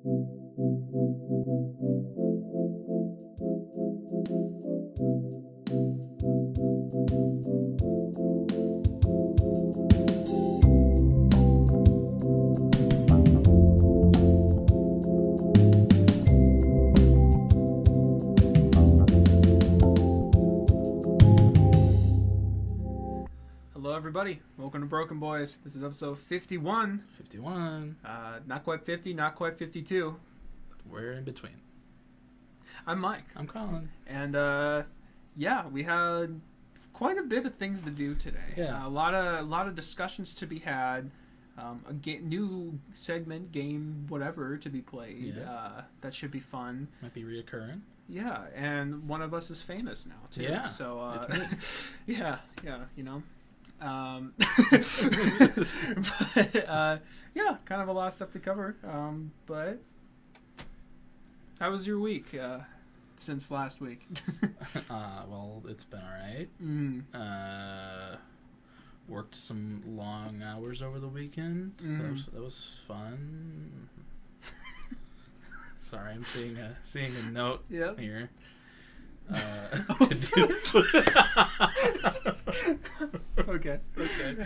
Hello, everybody. Welcome to BrokeN Boys. This is episode 51. 51. Not quite 50, not quite 52. We're in between. I'm Mike. I'm Colin. And, we had quite a bit of things to do today. Yeah. A lot of discussions to be had. A new segment, game, whatever, to be played. Yeah. That should be fun. Might be reoccurring. Yeah, and one of us is famous now, too. Yeah, So, it's me. yeah, you know. Kind of a lot of stuff to cover. But how was your week since last week? Well, it's been alright. Worked some long hours over the weekend. That was fun. Sorry, I'm seeing a note here. To do. Okay.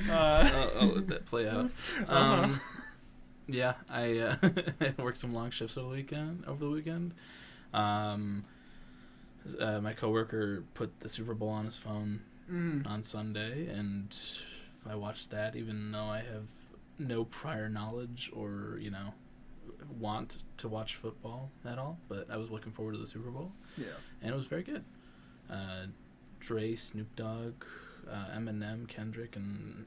I'll let that play out. Yeah, I worked some long shifts over the weekend. My coworker put the Super Bowl on his phone on Sunday, and I watched that, even though I have no prior knowledge or want to watch football at all. But I was looking forward to the Super Bowl. Yeah. And it was very good. Dre, Snoop Dogg, Eminem, Kendrick, and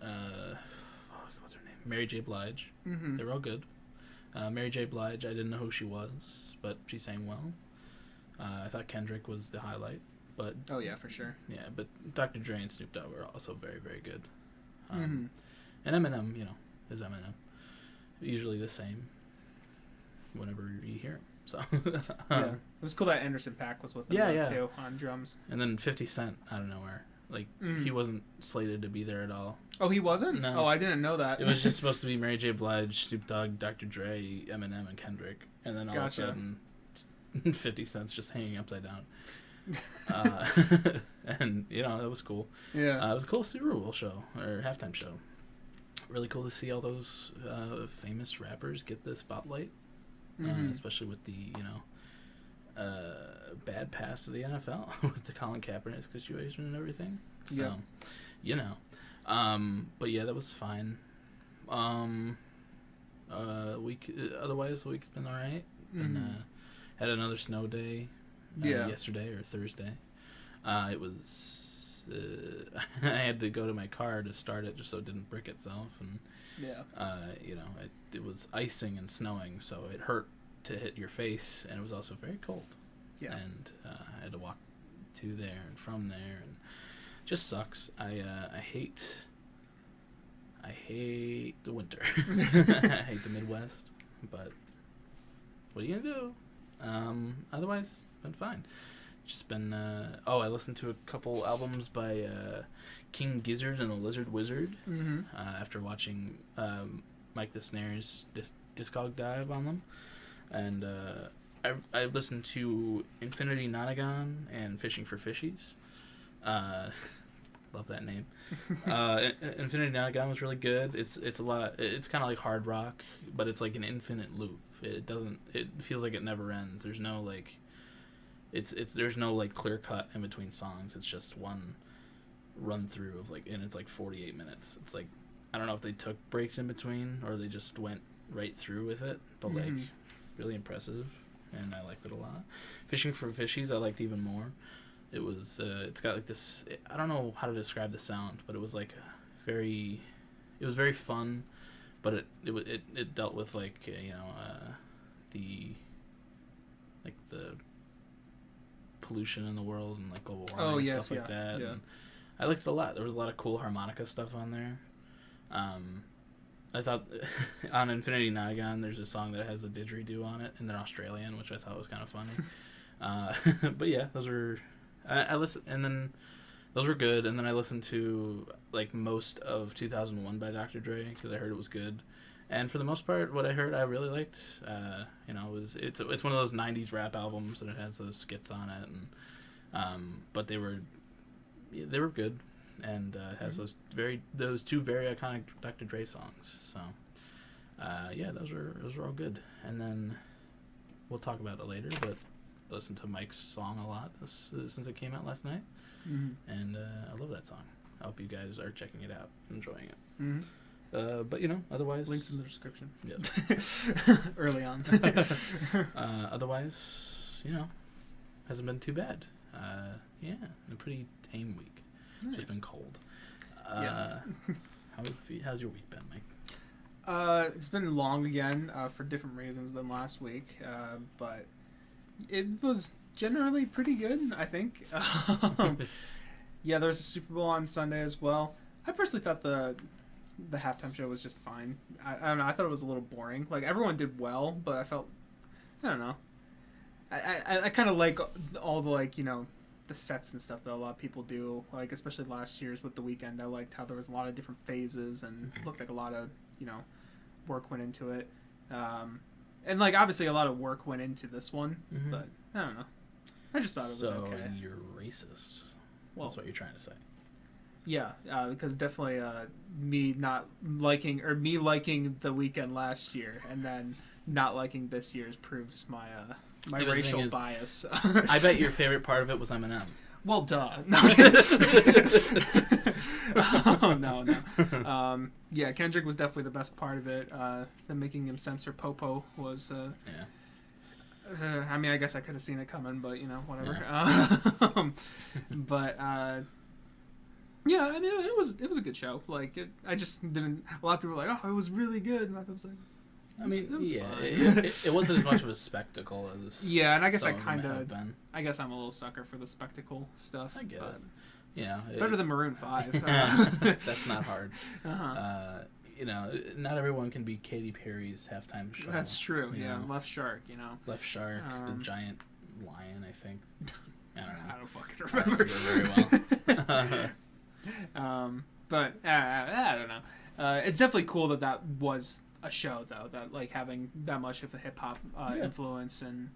what's her name? Mary J. Blige. They were all good. Mary J. Blige, I didn't know who she was, but she sang well. I thought Kendrick was the highlight, but Oh yeah, for sure. yeah, but Dr. Dre and Snoop Dogg were also very, very good. And Eminem, is Eminem. Usually the same whenever you hear him. So yeah, it was cool that Anderson .Paak was with them too on drums. And then 50 Cent out of nowhere. Like, he wasn't slated to be there at all. Oh, he wasn't? No. Oh, I didn't know that. It was just supposed to be Mary J. Blige, Snoop Dogg, Dr. Dre, Eminem, and Kendrick. And then all of a sudden, 50 Cent's just hanging upside down. And, that was cool. Yeah. It was a cool Super Bowl show, or halftime show. Really cool to see all those famous rappers get the spotlight. Especially with the, bad pass to the NFL with the Colin Kaepernick situation and everything. So, but yeah, that was fine. Otherwise, the week's been alright. Had another snow day yesterday or Thursday. It was, I had to go to my car to start it just so it didn't brick itself. And, it was icing and snowing, so it hurt to hit your face, and it was also very cold. Yeah. And I had to walk to there and from there, and just sucks. I hate the winter. I hate the Midwest, but what are you gonna do? Otherwise, been fine. Just been I listened to a couple albums by King Gizzard and the Lizard Wizard after watching Mike the Snare's Discog dive on them. And I listened to Infinity Nonagon and Fishing for Fishies. Love that name. Infinity Nonagon was really good. It's a lot. It's kind of like hard rock, but it's like an infinite loop. It feels like it never ends. There's no like. There's no like clear cut in between songs. It's just one run through of and it's like 48 minutes. It's like, I don't know if they took breaks in between or they just went right through with it, but really impressive, and I liked it a lot. Fishing for Fishies I liked even more. It was it's got like this, I don't know how to describe the sound, but it was like it was very fun, but it dealt with the pollution in the world and like global warming and stuff like that. Yeah. And I liked it a lot. There was a lot of cool harmonica stuff on there. I thought on Infinity Nonagon there's a song that has a didgeridoo on it, and they're Australian, which I thought was kind of funny. But yeah, those were I listened, and then those were good. And then I listened to like most of 2001 by Dr. Dre because I heard it was good. And for the most part, what I heard, I really liked. It's one of those '90s rap albums, and it has those skits on it, and but they were good, and it has those two very iconic Dr. Dre songs. So, those were all good. And then we'll talk about it later, but I listened to Mike's song a lot since it came out last night, and I love that song. I hope you guys are checking it out, enjoying it. But otherwise, links in the description. Yep. Early on. Otherwise, hasn't been too bad. A pretty tame week. Nice. Just been cold. How's your week been, Mike? It's been long again for different reasons than last week, but it was generally pretty good, I think. There was a Super Bowl on Sunday as well. I personally thought the halftime show was just fine. I don't know. I thought it was a little boring. Like, everyone did well, but I don't know. I kind of like all the, the sets and stuff that a lot of people do. Like, especially last year's with The Weeknd. I liked how there was a lot of different phases and looked like a lot of, work went into it. And, obviously a lot of work went into this one, but I don't know. I just thought it was okay. So you're racist. Well, that's what you're trying to say. Yeah, because definitely me liking The Weeknd last year and then not liking this year's proves my racial bias. I bet your favorite part of it was Eminem. Well, duh. No. No. Kendrick was definitely the best part of it. The making him censor Popo was. I guess I could have seen it coming, but whatever. Yeah. It was a good show. I just didn't. A lot of people were like, "Oh, it was really good," and I was like, it wasn't as much of a spectacle as. Yeah, and I guess I guess I'm a little sucker for the spectacle stuff. I get it. Better than Maroon 5. That's not hard. Not everyone can be Katy Perry's halftime show. That's true. Left Shark. Left Shark, the giant lion. I think. I don't know. I don't fucking remember very well. But I don't know. It's definitely cool that was a show, though. That having that much of a hip hop influence and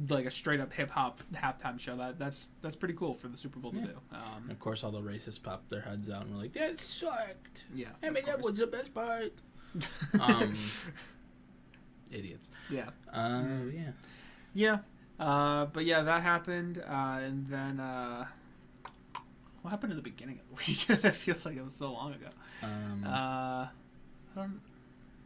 a straight up hip hop halftime show. That's pretty cool for the Super Bowl to do. Of course, all the racists popped their heads out and were like, "That sucked." Yeah. That was the best part. Idiots. Yeah. Yeah. But that happened, and then what happened at the beginning of the week? It feels like it was so long ago.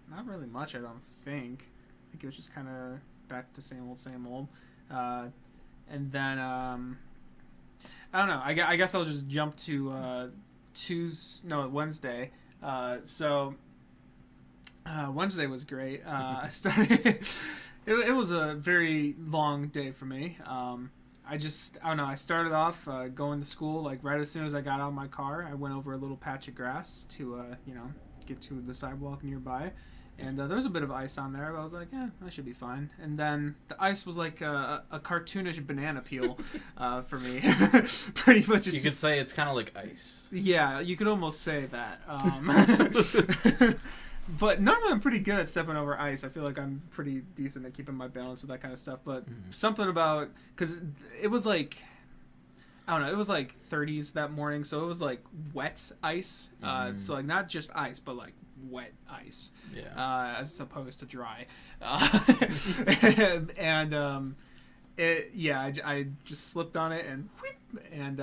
Not really much. I don't think. I think it was just kind of back to same old. And then I don't know. I guess I'll just jump to Wednesday. Wednesday was great. I started. It was a very long day for me. I don't know. I started off going to school right as soon as I got out of my car. I went over a little patch of grass to get to the sidewalk nearby, and there was a bit of ice on there. But I was like, I should be fine. And then the ice was like a cartoonish banana peel for me. Pretty much. You could say it's kind of like ice. Yeah, you could almost say that. But normally I'm pretty good at stepping over ice. I feel like I'm pretty decent at keeping my balance with that kind of stuff. But something about, because it was I don't know, it was 30s that morning, so it was wet ice. So not just ice, but wet ice. Yeah. As opposed to dry. And I just slipped on it and whoop, and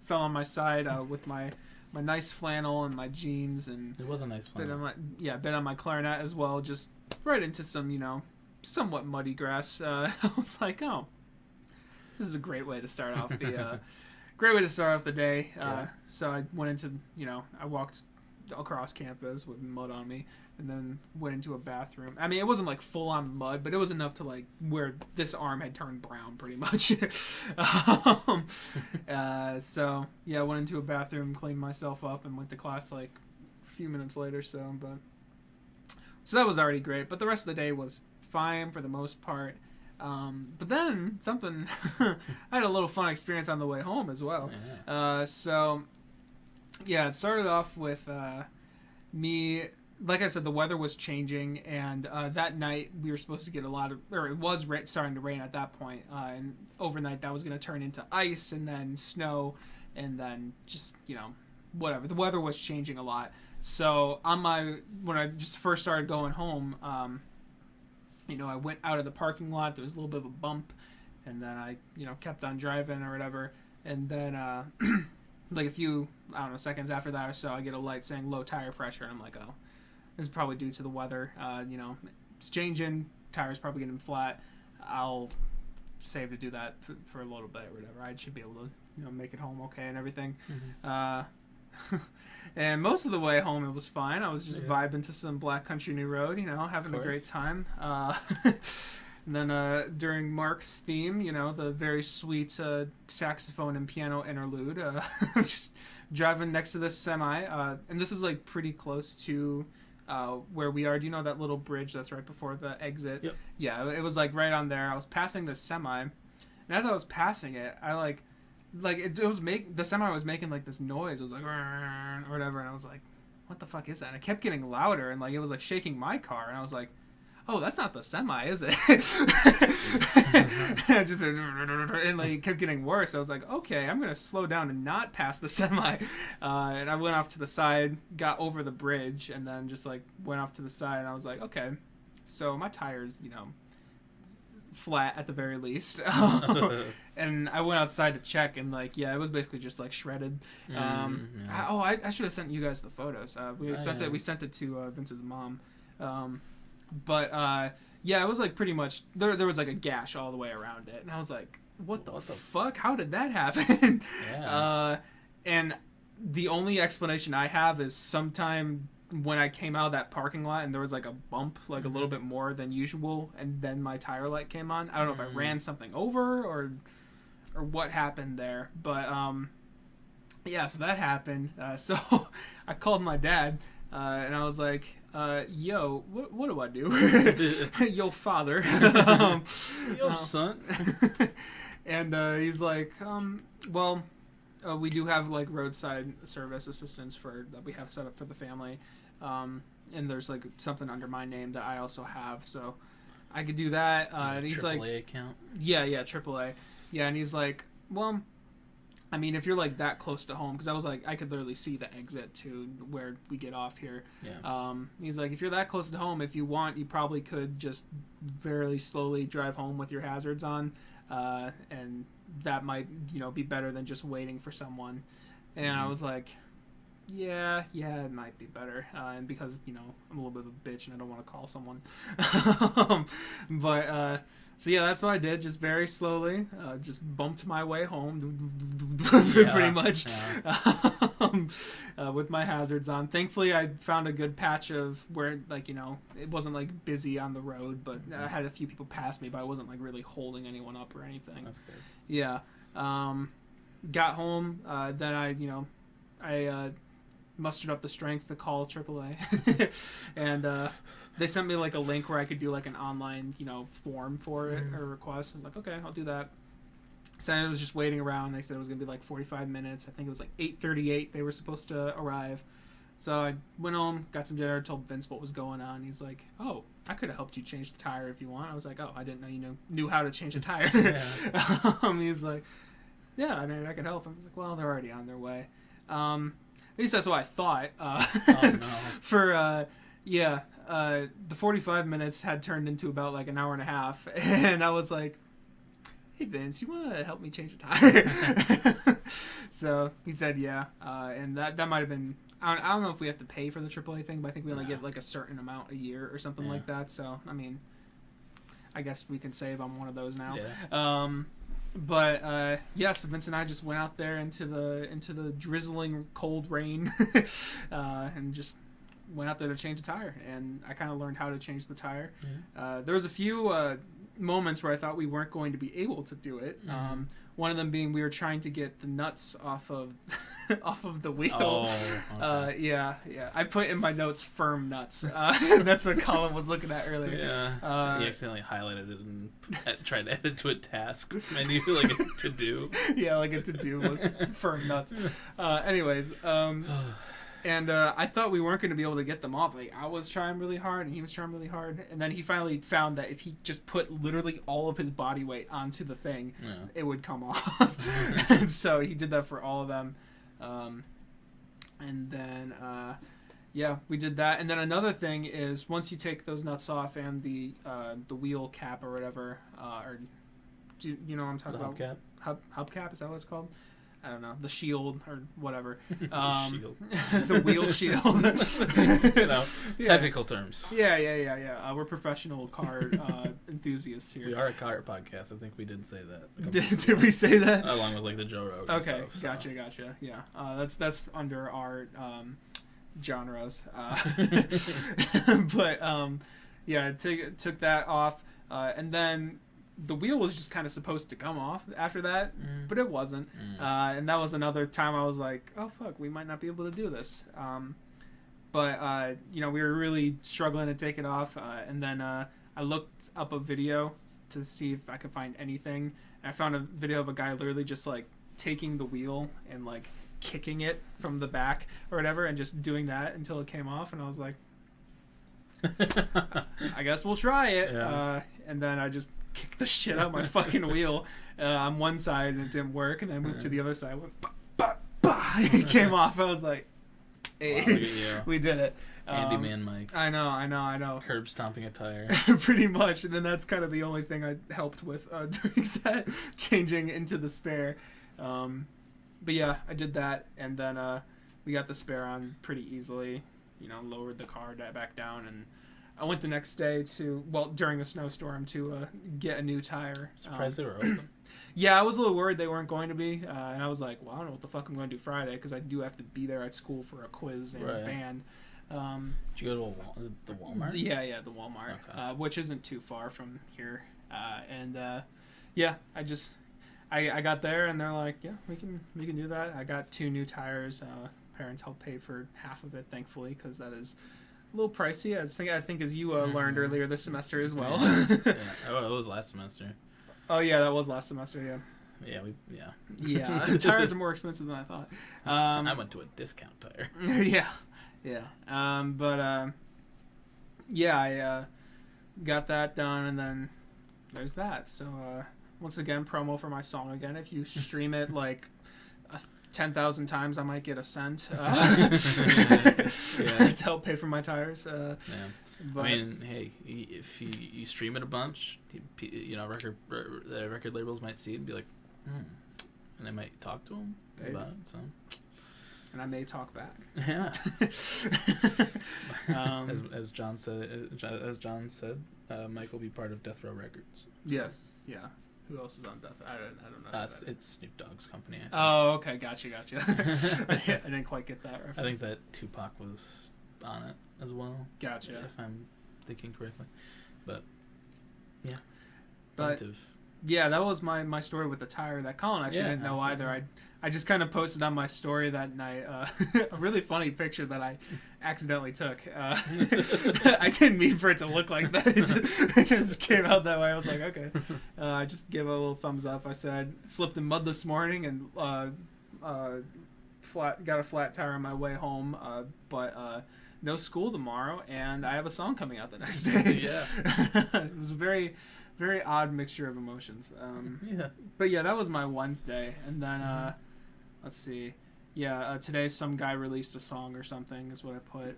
fell on my side with my nice flannel and my jeans, and it was a nice flannel. Bit on my clarinet as well, just right into some somewhat muddy grass. I was like, oh, this is a great way to start off the day. So I went into I walked across campus with mud on me, and then went into a bathroom. I mean, it wasn't full on mud, but it was enough to where this arm had turned brown pretty much. So I went into a bathroom, cleaned myself up, and went to class a few minutes later. So that was already great, but the rest of the day was fine for the most part. But then something I had a little fun experience on the way home as well. It started off with me like I said, the weather was changing, and that night we were supposed to get it was starting to rain at that point, and overnight that was going to turn into ice and then snow, and then just, whatever. The weather was changing a lot. So when I just first started going home, I went out of the parking lot. There was a little bit of a bump, and then I, kept on driving or whatever, and then like a few, I don't know, seconds after that or so, I get a light saying low tire pressure, and I'm like, oh, this is probably due to the weather. It's changing. Tires probably getting flat. I'll save to do that for a little bit or whatever. I should be able to, make it home okay and everything. Mm-hmm. And most of the way home, it was fine. I was just vibing to some Black Country New Road, having a great time. And then during Mark's theme, the very sweet saxophone and piano interlude, just driving next to this semi. And this is like pretty close to where we are. Do you know that little bridge that's right before the exit? Yep. Yeah, it was like right on there. I was passing this semi, and as I was passing it, I the semi was making like this noise. It was like or whatever, and I was like, what the fuck is that? And it kept getting louder, and like it was like shaking my car, and I was like, oh, that's not the semi, is it? And just and like it kept getting worse. I was like, okay, I'm gonna slow down and not pass the semi. And I went off to the side, got over the bridge, and then just like went off to the side. And I was like, okay, so my tires, flat at the very least. And I went outside to check, and like, yeah, it was basically just like shredded. I should have sent you guys the photos. We sent it to Vince's mom. But it was like pretty much there was like a gash all the way around it, and I was like, what the fuck? How did that happen? Yeah. And the only explanation I have is sometime when I came out of that parking lot and there was like a bump, like a little bit more than usual, and then my tire light came on. I don't know if I ran something over or what happened there, but so that happened. So I called my dad, and I was like, yo, what do I do? Yo, father. Yo, son. And he's like, we do have like roadside service assistance that we have set up for the family. And there's like something under my name that I also have, so I could do that. And he's like, AAA account? Yeah, AAA. Yeah, and he's like, well, I mean, if you're like that close to home, because I was like, I could literally see the exit to where we get off here. Yeah. He's like, if you're that close to home, if you want, you probably could just very slowly drive home with your hazards on, and that might, be better than just waiting for someone. And I was like, yeah, it might be better. And because, I'm a little bit of a bitch and I don't want to call someone. But, so yeah, that's what I did. Just very slowly, just bumped my way home, pretty much, with my hazards on. Thankfully, I found a good patch of where, like, it wasn't like busy on the road, but I had a few people pass me, but I wasn't like really holding anyone up or anything. That's good. Yeah. Got home. Then I mustered up the strength to call AAA, and they sent me like a link where I could do like an online, form for it or request. I was like, okay, I'll do that. So I was just waiting around. They said it was gonna be like 45 minutes. I think it was like 8:38 they were supposed to arrive. So I went home, got some dinner, told Vince what was going on. He's like, oh, I could have helped you change the tire if you want. I was like, oh, I didn't know you knew how to change a tire. He's like, yeah, I mean, I could help. I was like, well, they're already on their way. At least that's what I thought. For the 45 minutes had turned into about like an hour and a half, and I was like, hey Vince, you want to help me change a tire? So he said yeah, and that might have been, I don't know if we have to pay for the AAA thing, but I think we only get like a certain amount a year or something like that. So I mean, I guess we can save on one of those now. So Vince and I just went out there into the drizzling cold rain, and just went out there to change a tire, and I kind of learned how to change the tire. There was a few moments where I thought we weren't going to be able to do it. One of them being we were trying to get the nuts off of the wheel. Oh, okay. Yeah. I put in my notes firm nuts. That's what Colin was looking at earlier. Yeah. He accidentally highlighted it and tried to add it to a task menu, like a to-do. Yeah, like a to-do was firm nuts. Anyways, And I thought we weren't going to be able to get them off. Like, I was trying really hard, and he was trying really hard. And then he finally found that if he just put literally all of his body weight onto the thing, it would come off. And so he did that for all of them. And then, we did that. And then another thing is, once you take those nuts off and the wheel cap or whatever, or do you know what I'm talking about? Hubcap? Hubcap, is that what it's called? I don't know, the shield or whatever. Shield. The wheel shield. Technical terms. Yeah. We're professional car enthusiasts here. We are a car podcast. I think we did say that. Did we say that? Along with like the Joe Rogan stuff. Gotcha. Yeah. That's under our genres. But took that off, and then the wheel was just kind of supposed to come off after that, but it wasn't. And that was another time I was like, oh fuck, we might not be able to do this. But we were really struggling to take it off. And then I looked up a video to see if I could find anything. And I found a video of a guy literally just like taking the wheel and like kicking it from the back or whatever and just doing that until it came off. And I was like, I guess we'll try it. Yeah. And then I just kicked the shit out of my fucking wheel on one side and it didn't work, and then I moved to the other side, went bah, bah, bah, it came off. I was like, hey, we did it. Handyman Mike. I know. Curb stomping a tire. Pretty much. And then that's kind of the only thing I helped with during that, changing into the spare. But yeah, I did that, and then we got the spare on pretty easily, lowered the car back down, and I went the next day during a snowstorm to get a new tire. Surprised they were open. Yeah, I was a little worried they weren't going to be, and I was like, well, I don't know what the fuck I'm going to do Friday, because I do have to be there at school for a quiz and band. Did you go to the Walmart? Yeah, the Walmart, okay. Which isn't too far from here. I got there, and they're like, yeah, we can do that. I got 2 new tires. Parents helped pay for half of it, thankfully, because that is a little pricey. I think as you learned earlier this semester as well. Yeah. Oh, it was last semester. Oh yeah, that was last semester. Yeah. Yeah. Tires are more expensive than I thought. I went to a discount tire. Yeah. I got that done, and then there's that. So once again, promo for my song again. If you stream it like 10,000 times, I might get a cent to help pay for my tires. But, I mean, hey, if you stream it a bunch, the record labels might see it and be like, and they might talk to them about it. So, and I may talk back. Yeah. As John said, Mike will be part of Death Row Records. Yes. Yeah. Who else is on Death? I don't know. It's Snoop Dogg's company. Oh, okay, gotcha. I didn't quite get that reference. I think that Tupac was on it as well. Gotcha. If I'm thinking correctly, but yeah. Yeah, that was my story with the tire that Colin actually didn't know either. I just kind of posted on my story that night a really funny picture that I accidentally took. I didn't mean for it to look like that. It just came out that way. I was like, okay. I just gave a little thumbs up. I said, slipped in mud this morning and got a flat tire on my way home, but no school tomorrow, and I have a song coming out the next day. Yeah. It was a very, very odd mixture of emotions. Yeah. But yeah, that was my Wednesday, and then let's see. Yeah, today some guy released a song or something is what I put.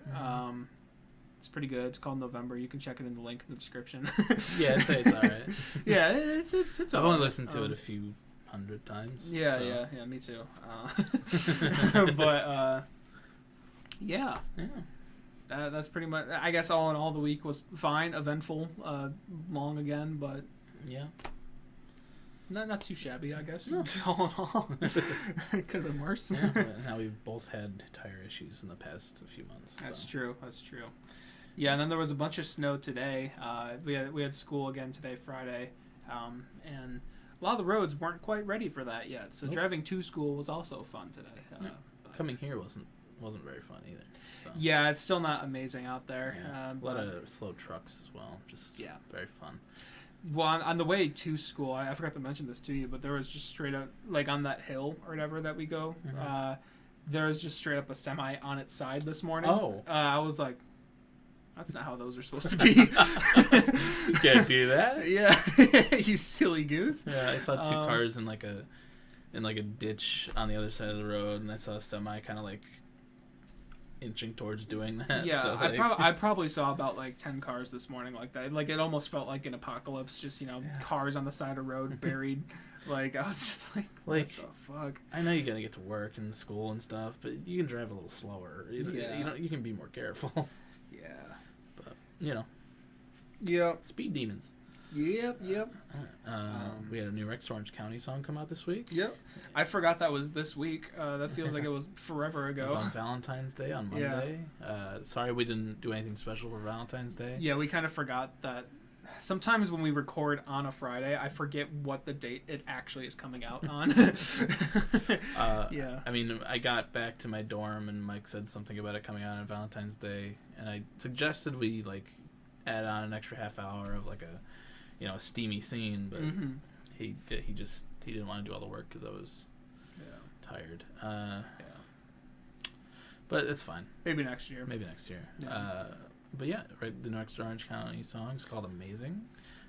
It's pretty good. It's called November. You can check it in the link in the description. Yeah, I'd say it's all right. Yeah, it's I've only listened to it a few 100 times. Yeah, so. yeah, me too. But yeah. That's pretty much. I guess all in all, the week was fine. Eventful, long again, but yeah, not too shabby, I guess. No. All in all, it could have been worse. Yeah, now we've both had tire issues in the past few months. That's true. Yeah, and then there was a bunch of snow today. We had school again today, Friday, and a lot of the roads weren't quite ready for that yet. So driving to school was also fun today. Coming here wasn't very fun either. So. Yeah, it's still not amazing out there. Yeah. A lot of slow trucks as well. Just very fun. Well, on the way to school, I forgot to mention this to you, but there was just straight up, like on that hill or whatever that we go, there was just straight up a semi on its side this morning. Oh. I was like, that's not how those are supposed to be. You can't do that. Yeah. You silly goose. Yeah, I saw two cars in like a ditch on the other side of the road, and I saw a semi kind of like inching towards doing that. Yeah, so, like, I probably saw about like 10 cars this morning like that. Like it almost felt like an apocalypse, just cars on the side of road buried. Like I was just like, what the fuck? I know you gotta get to work and school and stuff, but you can drive a little slower. You can be more careful. Yeah, but Yep. Speed demons. Yep. We had a new Rex Orange County song come out this week. Yep. I forgot that was this week. That feels like it was forever ago. It was on Valentine's Day on Monday. Yeah. Sorry we didn't do anything special for Valentine's Day. Yeah, we kind of forgot that. Sometimes when we record on a Friday, I forget what the date it actually is coming out on. Yeah. I mean, I got back to my dorm and Mike said something about it coming out on Valentine's Day, and I suggested we like add on an extra half hour of like a steamy scene, but he didn't want to do all the work because I was tired. But it's fine. Maybe next year. Yeah. But yeah, right. The next Orange County song is called "Amazing,"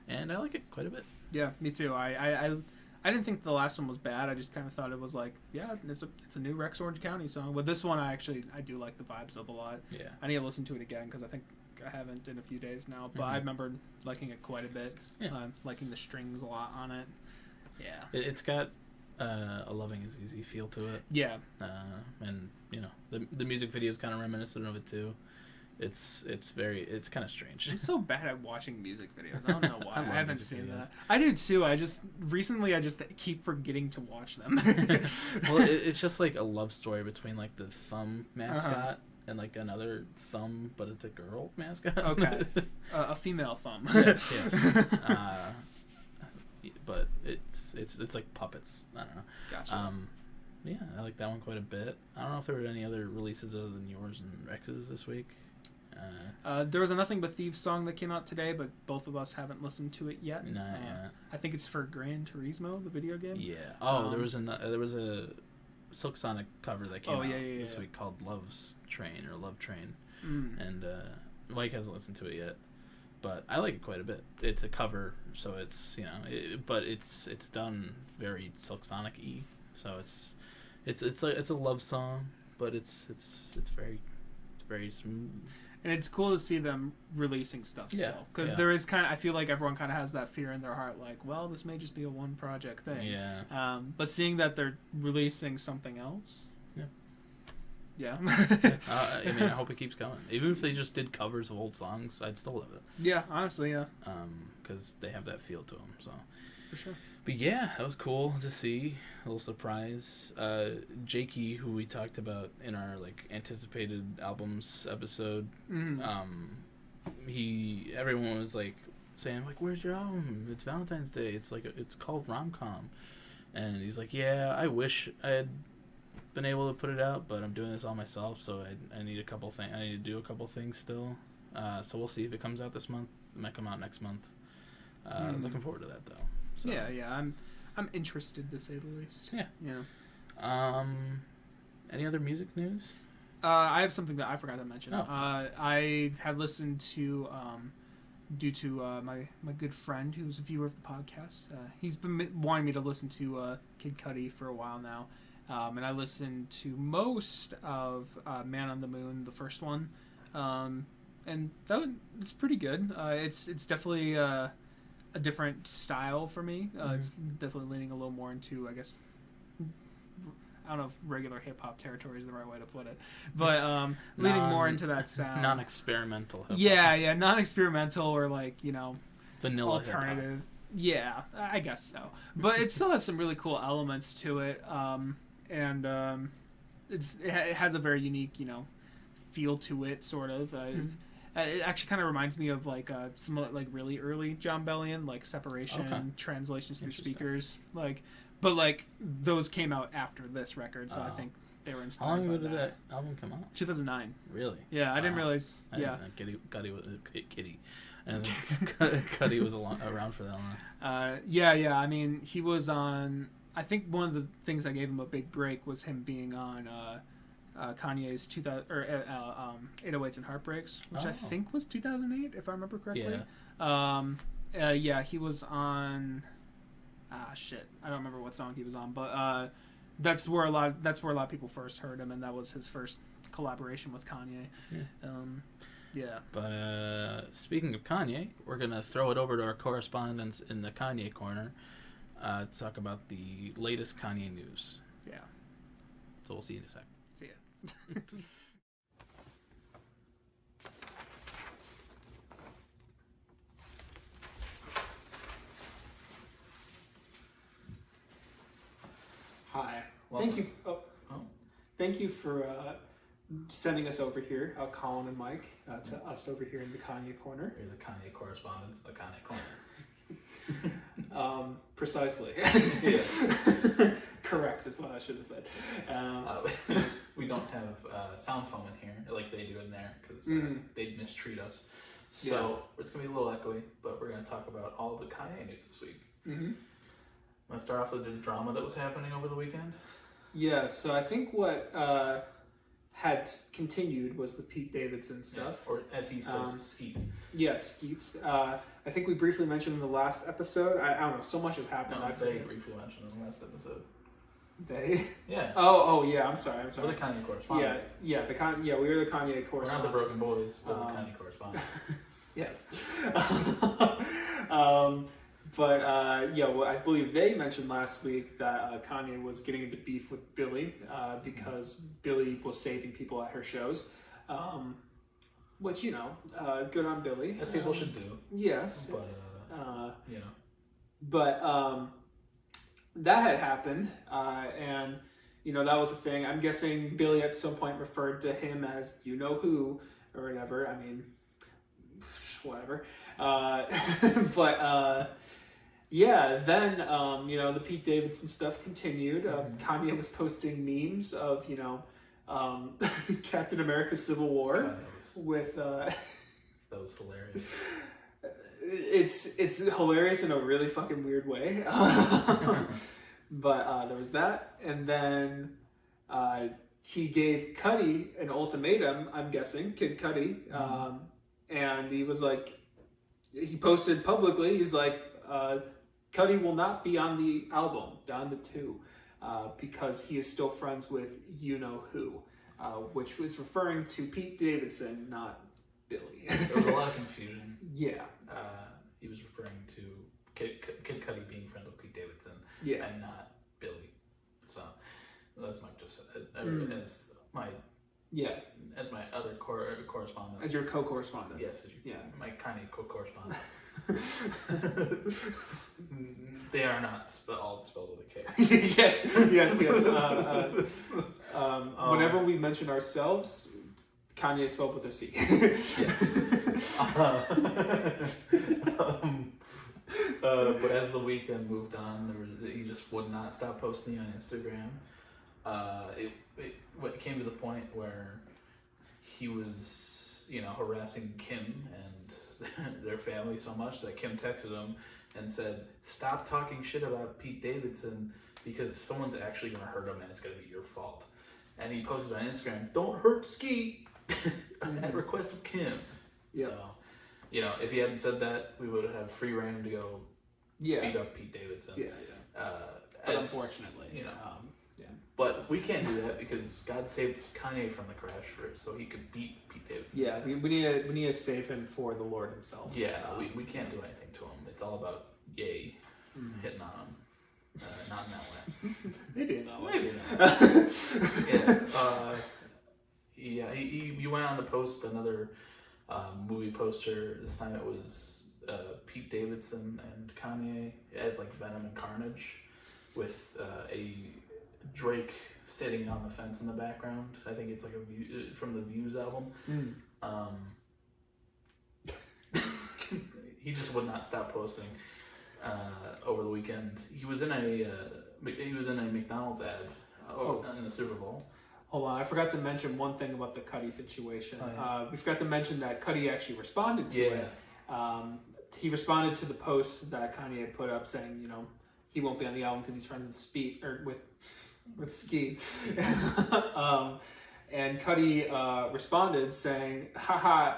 and I like it quite a bit. Yeah, me too. I didn't think the last one was bad. I just kind of thought it was like, it's a new Rex Orange County song. But this one, I do like the vibes of a lot. Yeah. I need to listen to it again because I think I haven't in a few days now. But I remember liking it quite a bit. Yeah. Liking the strings a lot on it. Yeah. It's got a loving is easy feel to it. Yeah. And the music video is kind of reminiscent of it too. It's kind of strange. I'm so bad at watching music videos. I don't know why. I haven't seen that. I do too. I just keep forgetting to watch them. Well, it's just like a love story between like the thumb mascot and like another thumb, but it's a girl mascot. Okay, a female thumb. Yes. But it's like puppets. I don't know. Gotcha. Yeah, I like that one quite a bit. I don't know if there were any other releases other than yours and Rex's this week. There was a Nothing But Thieves song that came out today, but both of us haven't listened to it yet. Not yet. I think it's for Gran Turismo, the video game. Yeah. Oh, there was a Silk Sonic cover that came out this week called Love Train. And Mike hasn't listened to it yet, but I like it quite a bit. It's a cover, so it's but it's done very Silk Sonic-y. So it's a love song, but it's very smooth. And it's cool to see them releasing stuff still, because there is I feel like everyone kind of has that fear in their heart, like, well, this may just be a one project thing. Yeah. But seeing that they're releasing something else. Yeah. I mean, I hope it keeps going. Even if they just did covers of old songs, I'd still love it. Yeah, honestly, yeah. Because they have that feel to them, so. For sure. But yeah, that was cool to see. A little surprise. Jakey, who we talked about in our like anticipated albums episode, everyone was like saying like, "Where's your album? It's Valentine's Day. It's called Rom-Com," and he's like, "Yeah, I wish I had been able to put it out, but I'm doing this all myself, so I need a couple things. I need to do a couple things still. So we'll see if it comes out this month. It might come out next month. Looking forward to that though." So. Yeah. I'm interested, to say the least. Yeah. Any other music news? I have something that I forgot to mention. Oh. I had listened to, due to my good friend who's a viewer of the podcast. He's been wanting me to listen to Kid Cudi for a while now, and I listened to most of Man on the Moon, the first one, and it's pretty good. It's definitely a different style for me. It's definitely leaning a little more into, I guess, I don't know if regular hip-hop territory is the right way to put it, but leaning more into that sound. Non-experimental hip-hop. Yeah, non-experimental or like, vanilla alternative. hip-hop. Yeah, I guess so. But it still has some really cool elements to it, and it has a very unique, feel to it, sort of. It actually kind of reminds me of like some like really early John Bellion, like Separation, Translations Through Speakers, but those came out after this record, so I think they were inspired. How long ago did that album come out? 2009. Really? Yeah, I didn't realize. Cudi was Kitty, and Cudi was around for that long. Yeah. I mean, he was on. I think one of the things that gave him a big break was him being on Kanye's 808s and Heartbreaks, which I think was 2008, if I remember correctly. Yeah. He was on. Shit, I don't remember what song he was on, but that's where a lot of people first heard him, and that was his first collaboration with Kanye. Yeah. But speaking of Kanye, we're gonna throw it over to our correspondents in the Kanye corner to talk about the latest Kanye news. Yeah. So we'll see you in a sec. See ya. Hi. Welcome. Thank you. Thank you for sending us over here, Colin and Mike, to us over here in the Kanye corner. You're the Kanye correspondents, the Kanye corner. Precisely. Correct is what I should have said. We don't have sound foam in here like they do in there because they'd mistreat us. So it's going to be a little echoey, but we're going to talk about all the Kanye news this week. I'm going to start off with the drama that was happening over the weekend. Yeah, so I think what had continued was the Pete Davidson stuff. Yeah, or as he says, Skeet. Yes, Skeets. I think we briefly mentioned in the last episode. I don't know, so much has happened. No, they briefly mentioned in the last episode. They? Yeah. Oh, yeah, I'm sorry. We're the Kanye correspondents. We were the Kanye correspondents. We're not the Broken Boys, we're the Kanye correspondents. Yes. I believe they mentioned last week that Kanye was getting into beef with Billie because Billie was saving people at her shows, which, good on Billie. As people should do. Yes. But, But that had happened, and, that was a thing. I'm guessing Billie at some point referred to him as you-know-who or whatever. I mean, whatever. Then, the Pete Davidson stuff continued. Kanye was posting memes of, Captain America's Civil War. God, with... that was hilarious. It's hilarious in a really fucking weird way. But there was that. And then he gave Cudi an ultimatum, I'm guessing, Kid Cudi. And he was like... He posted publicly, he's like... Cudi will not be on the album, Down to 2, because he is still friends with you-know-who, which was referring to Pete Davidson, not Billie. There was a lot of confusion. Yeah. He was referring to Kid Cudi being friends with Pete Davidson and not Billie. So, that's Mike just said. As my other correspondent. As your co-correspondent. Yes, my Kanye co-correspondent. They are not all spelled with a K. yes. Whenever we mention ourselves, Kanye is spelled with a C. Yes. But as the weekend moved on, he just would not stop posting on Instagram. It came to the point where he was, harassing Kim and their family so much that Kim texted him and said, "Stop talking shit about Pete Davidson because someone's actually going to hurt him and it's going to be your fault." And he posted on Instagram, "Don't hurt Skeet," at request of Kim. Yeah. So, if he hadn't said that, we would have free reign to go beat up Pete Davidson. But unfortunately, But we can't do that because God saved Kanye from the crash so he could beat Pete Davidson. Yeah, we need to save him for the Lord himself. Yeah, we can't do anything to him. It's all about Ye hitting on him. Not in that way. Maybe in that way. He went on to post another movie poster. This time it was Pete Davidson and Kanye as like Venom and Carnage with a Drake sitting on the fence in the background. I think it's like from the Views album. He just would not stop posting over the weekend. He was in a McDonald's ad in the Super Bowl. Hold on, I forgot to mention one thing about the Cudi situation. Oh, yeah. We forgot to mention that Cudi actually responded to it. He responded to the post that Kanye had put up saying, he won't be on the album because he's friends with Skeet. And Cudi responded saying, haha,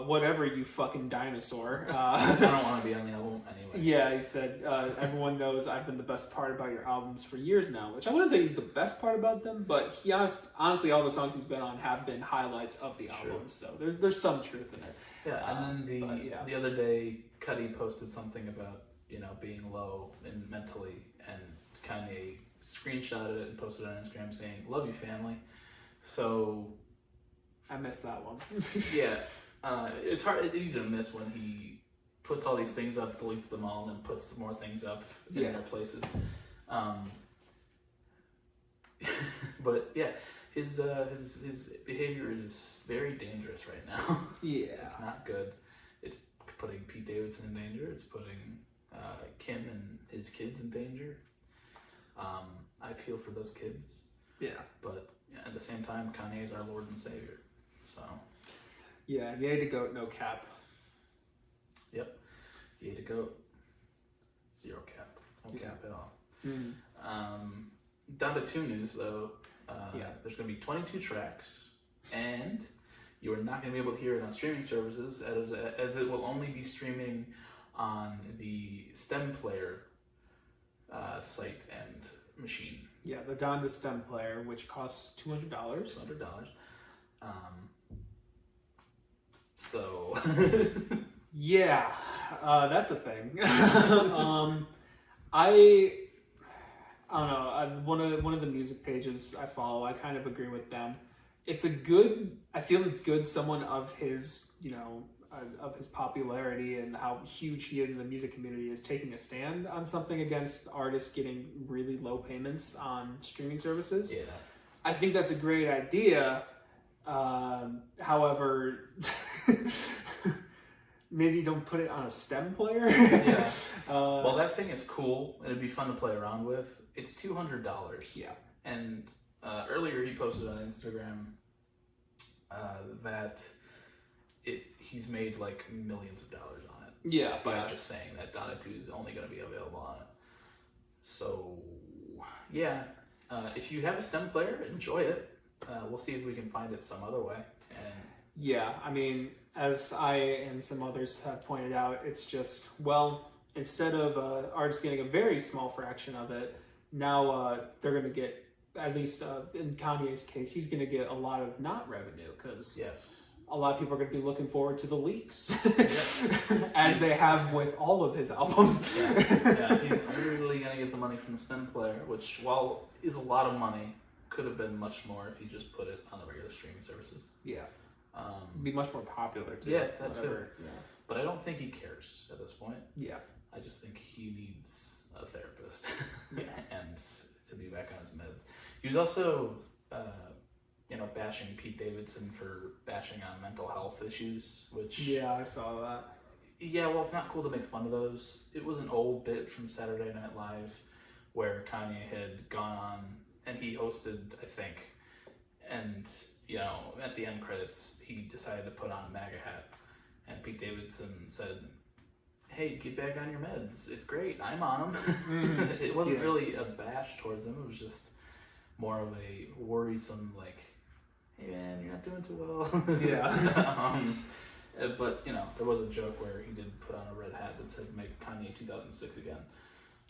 whatever, you fucking dinosaur. I don't want to be on the album anyway. Yeah, he said, everyone knows I've been the best part about your albums for years now, which I wouldn't say he's the best part about them, but he honestly, all the songs he's been on have been highlights of the album, so there's some truth in it. Yeah, and then the other day, Cudi posted something about, being low and mentally, and Kanye screenshotted it and posted it on Instagram saying, "Love you, family." So I missed that one. Yeah, it's easy to miss when he puts all these things up, deletes them all, and then puts more things up in their places. But yeah, his behavior is very dangerous right now. Yeah, it's not good. It's putting Pete Davidson in danger. It's putting Kim and his kids in danger. I feel for those kids. Yeah, but at the same time, Kanye is our Lord and Savior. So yeah, yay to goat, no cap. Yep, yay to goat, zero cap, no cap at all. Down to 2 news though. There's going to be 22 tracks, and you are not going to be able to hear it on streaming services, as it will only be streaming on the Stem Player site and machine. Yeah, the Donda Stem Player, which costs $200. $200. So yeah, that's a thing. I don't know. One of the music pages I follow, I kind of agree with them. I feel it's good. Someone of his, of his popularity and how huge he is in the music community is taking a stand on something against artists getting really low payments on streaming services. Yeah, I think that's a great idea. However, maybe don't put it on a stem player. Yeah. Well, that thing is cool. It'd be fun to play around with. It's $200. Yeah. And earlier he posted on Instagram that he's made like millions of dollars on it. Yeah. By just saying that Donda 2 is only going to be available on it. So, yeah. If you have a stem player, enjoy it. We'll see if we can find it some other way. And yeah, I mean, as I and some others have pointed out, it's just, well, instead of artists getting a very small fraction of it, now they're going to get, at least in Kanye's case, he's going to get a lot of not revenue, because a lot of people are going to be looking forward to the leaks, as they have with all of his albums. Yeah, he's really going to get the money from the stem player, which, while is a lot of money, could have been much more if he just put it on the regular streaming services. Yeah. Be much more popular too. Yeah, that too. Yeah. But I don't think he cares at this point. Yeah. I just think he needs a therapist and to be back on his meds. He was also, bashing Pete Davidson for bashing on mental health issues, which... Yeah, I saw that. Yeah, well, it's not cool to make fun of those. It was an old bit from Saturday Night Live where Kanye had gone on, and he hosted, I think, and... at the end credits, he decided to put on a MAGA hat, and Pete Davidson said, "Hey, get back on your meds. It's great. I'm on them." It wasn't really a bash towards him. It was just more of a worrisome, like, "Hey man, you're not doing too well." Yeah. But there was a joke where he did put on a red hat that said "Make Kanye 2006 again."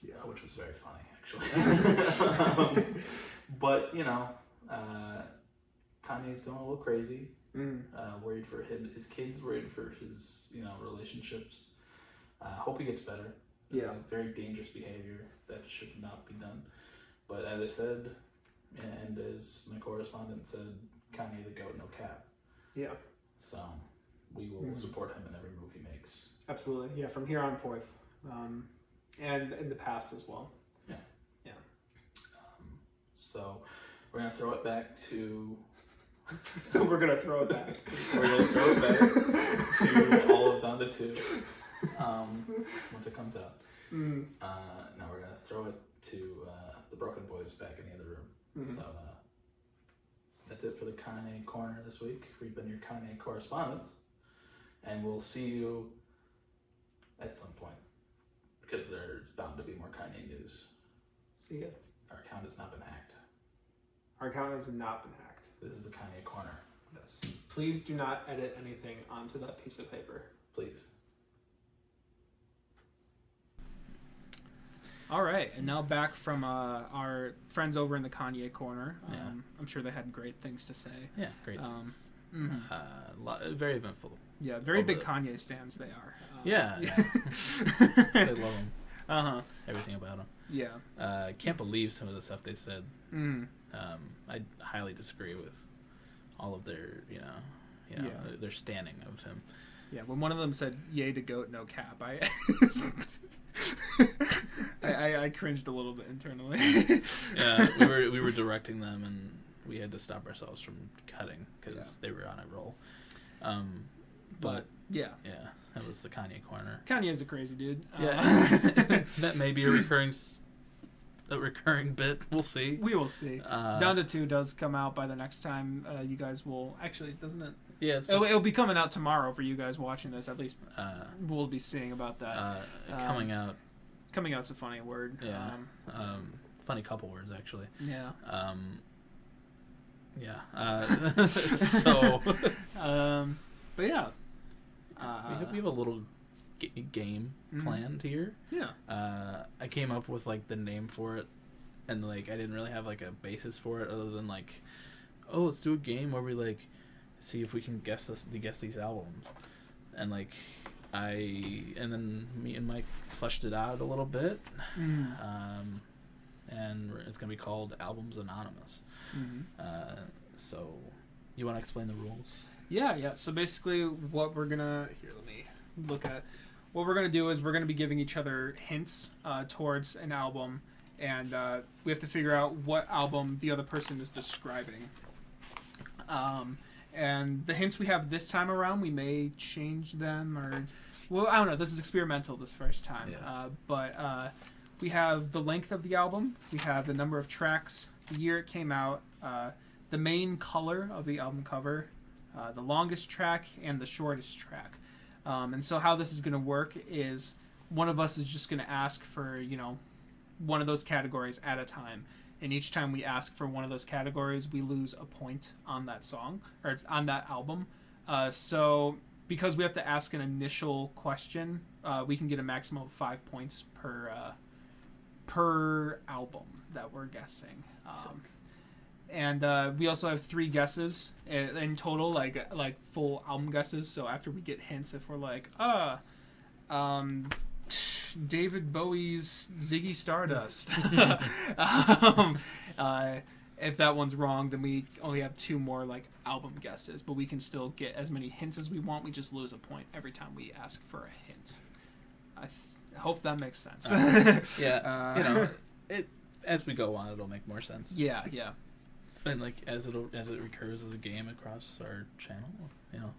Yeah, which was very funny, actually. But Kanye's going a little crazy. Worried for his kids, worried for his, relationships. Hope he gets better. This is very dangerous behavior that should not be done. But as I said, and as my correspondent said, Kanye the goat, no cap. Yeah. So we will support him in every move he makes. Absolutely. Yeah, from here on forth. And in the past as well. Yeah. Yeah. So we're going to throw it back to... So we're going to throw it back. We're going to throw it back to all of Donda 2 once it comes out. Now we're going to throw it to the BrokeN Boys back in the other room. So that's it for the Kanye Corner this week. We've been your Kanye correspondents. And we'll see you at some point, because there's bound to be more Kanye news. See ya. Our account has not been hacked. Our account has not been hacked. This is the Kanye Korner. Yes. Please do not edit anything onto that piece of paper. Please. All right, and now back from our friends over in the Kanye Korner. Yeah. I'm sure they had great things to say. Yeah, great things. Very eventful. Yeah, very big Kanye stans they are. Yeah. I love them. Uh-huh. Everything about them. Yeah. Can't believe some of the stuff they said. Mm. I highly disagree with all of their, their standing of him. Yeah, when one of them said "Yay to goat, no cap," I cringed a little bit internally. Yeah, we were directing them, and we had to stop ourselves from cutting because they were on a roll. But yeah, that was the Kanye Korner. Kanye is a crazy dude. Yeah, that may be a recurring bit. We'll see. We will see. Down to 2 does come out by the next time. You guys will actually, doesn't it? Yeah, it'll be coming out tomorrow for you guys watching this. At least we'll be seeing about that. Coming out. Coming out's a funny word. Yeah. Funny couple words actually. Yeah. Yeah. So. But yeah. We have a little game planned here. Yeah. I came up with like the name for it, and like I didn't really have like a basis for it other than like, oh, let's do a game where we like see if we can guess these albums, and like and then me and Mike fleshed it out a little bit, and it's gonna be called Albums Anonymous. So you want to explain the rules? Yeah. So basically, what we're gonna let me look at. What we're gonna do is we're gonna be giving each other hints towards an album, and we have to figure out what album the other person is describing. And the hints we have this time around, we may change them, or well, I don't know. This is experimental this first time, but we have the length of the album, we have the number of tracks, the year it came out, the main color of the album cover, the longest track, and the shortest track. And so how this is going to work is one of us is just going to ask for, one of those categories at a time. And each time we ask for one of those categories, we lose a point on that song or on that album. So because we have to ask an initial question, we can get a maximum of 5 points per album that we're guessing. And we also have 3 guesses in total, like full album guesses. So after we get hints, if we're like, David Bowie's Ziggy Stardust, if that one's wrong, then we only have 2 more like album guesses, but we can still get as many hints as we want. We just lose a point every time we ask for a hint. I hope that makes sense. It as we go on, it'll make more sense. Yeah. And like as it recurs as a game across our channel, it'll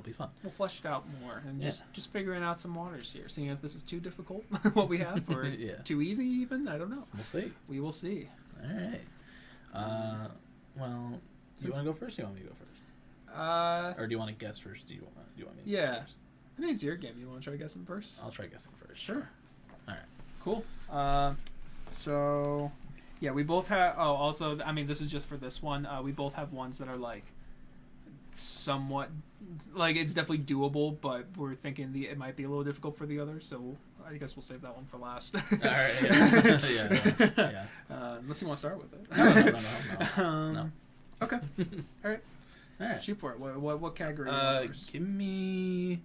be fun. We'll flesh it out more and just figuring out some waters here, seeing if this is too difficult, what we have, or too easy even. I don't know. We'll see. We will see. All right. Well, do you want to go first? Or do you want me to go first? Or do you want to guess first? Do you want me to guess first? I think it's your game. You want to try guessing first? I'll try guessing first. Sure. All right. Cool. So, yeah, we both have... Oh, also, I mean, this is just for this one. We both have ones that are, like, somewhat... Like, it's definitely doable, but we're thinking it might be a little difficult for the other, so I guess we'll save that one for last. All right, yeah. Unless you want to start with it. No. Okay. All right. Shoot for it. What category? Give me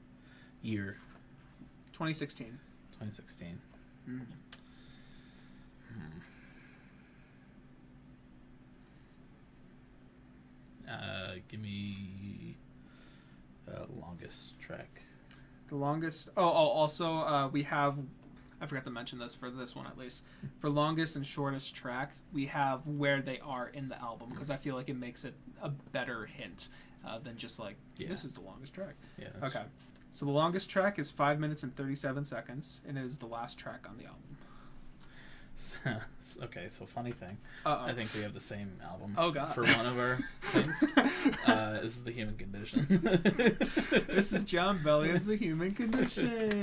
year. 2016. 2016. Give me longest track. The longest. Also, we have. I forgot to mention this for this one at least. For longest and shortest track, we have where they are in the album because I feel like it makes it a better hint than just like this is the longest track. Yeah. Okay. So the longest track is 5 minutes and 37 seconds, and it is the last track on the album. Okay, so funny thing. Uh-oh. I think we have the same album. Oh God! For one of our things. This is The Human Condition. This is John Bellion's The Human Condition.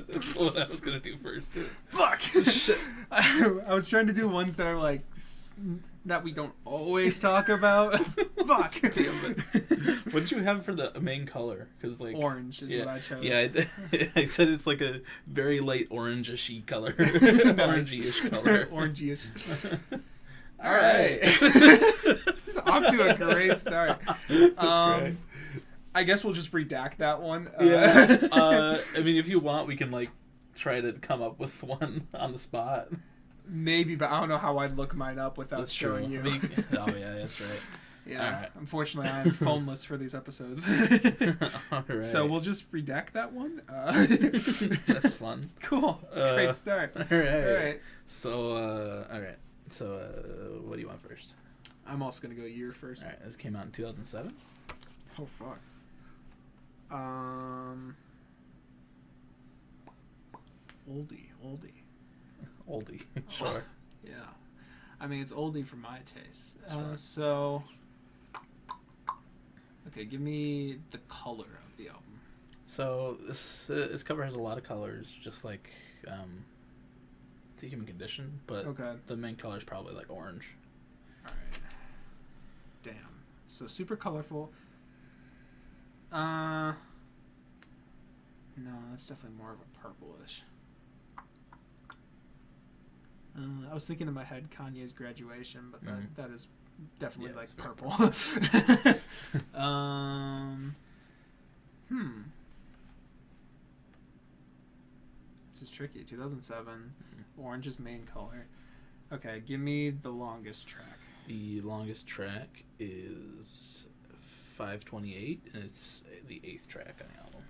That's what I was gonna do first. Fuck. Shit. I was trying to do ones that are like that we don't always talk about. Fuck. Damn it. What did you have for the main color? Because like orange is what I chose. Yeah, I said it's like a very light orange-y color. Orangey-ish color. Orangey-ish. All right. Off to a great start. Great. I guess we'll just redact that one. Yeah. I mean, if you want, we can like try to come up with one on the spot. Maybe, but I don't know how I'd look mine up without That's showing true. you. Oh yeah, that's right. Yeah. Right. Unfortunately, I'm phoneless for these episodes. All right. So we'll just redact that one. That's fun. Cool. Great start. All right. All right. So, all right. So, what do you want first? I'm also gonna go year first. All right. This came out in 2007. Oh fuck. Oldie. Sure. Yeah. I mean, it's oldie for my taste. Sure. So. Okay, give me the color of the album. So this cover has a lot of colors, just like the Human Condition, but the main color is probably like orange. All right. Damn. So super colorful. No, that's definitely more of a purplish. I was thinking in my head Kanye's Graduation, but that is definitely like purple. This is tricky. 2007. Orange is main color. Okay, give me the longest track. The longest track is 5:28, and it's the 8th track on the album.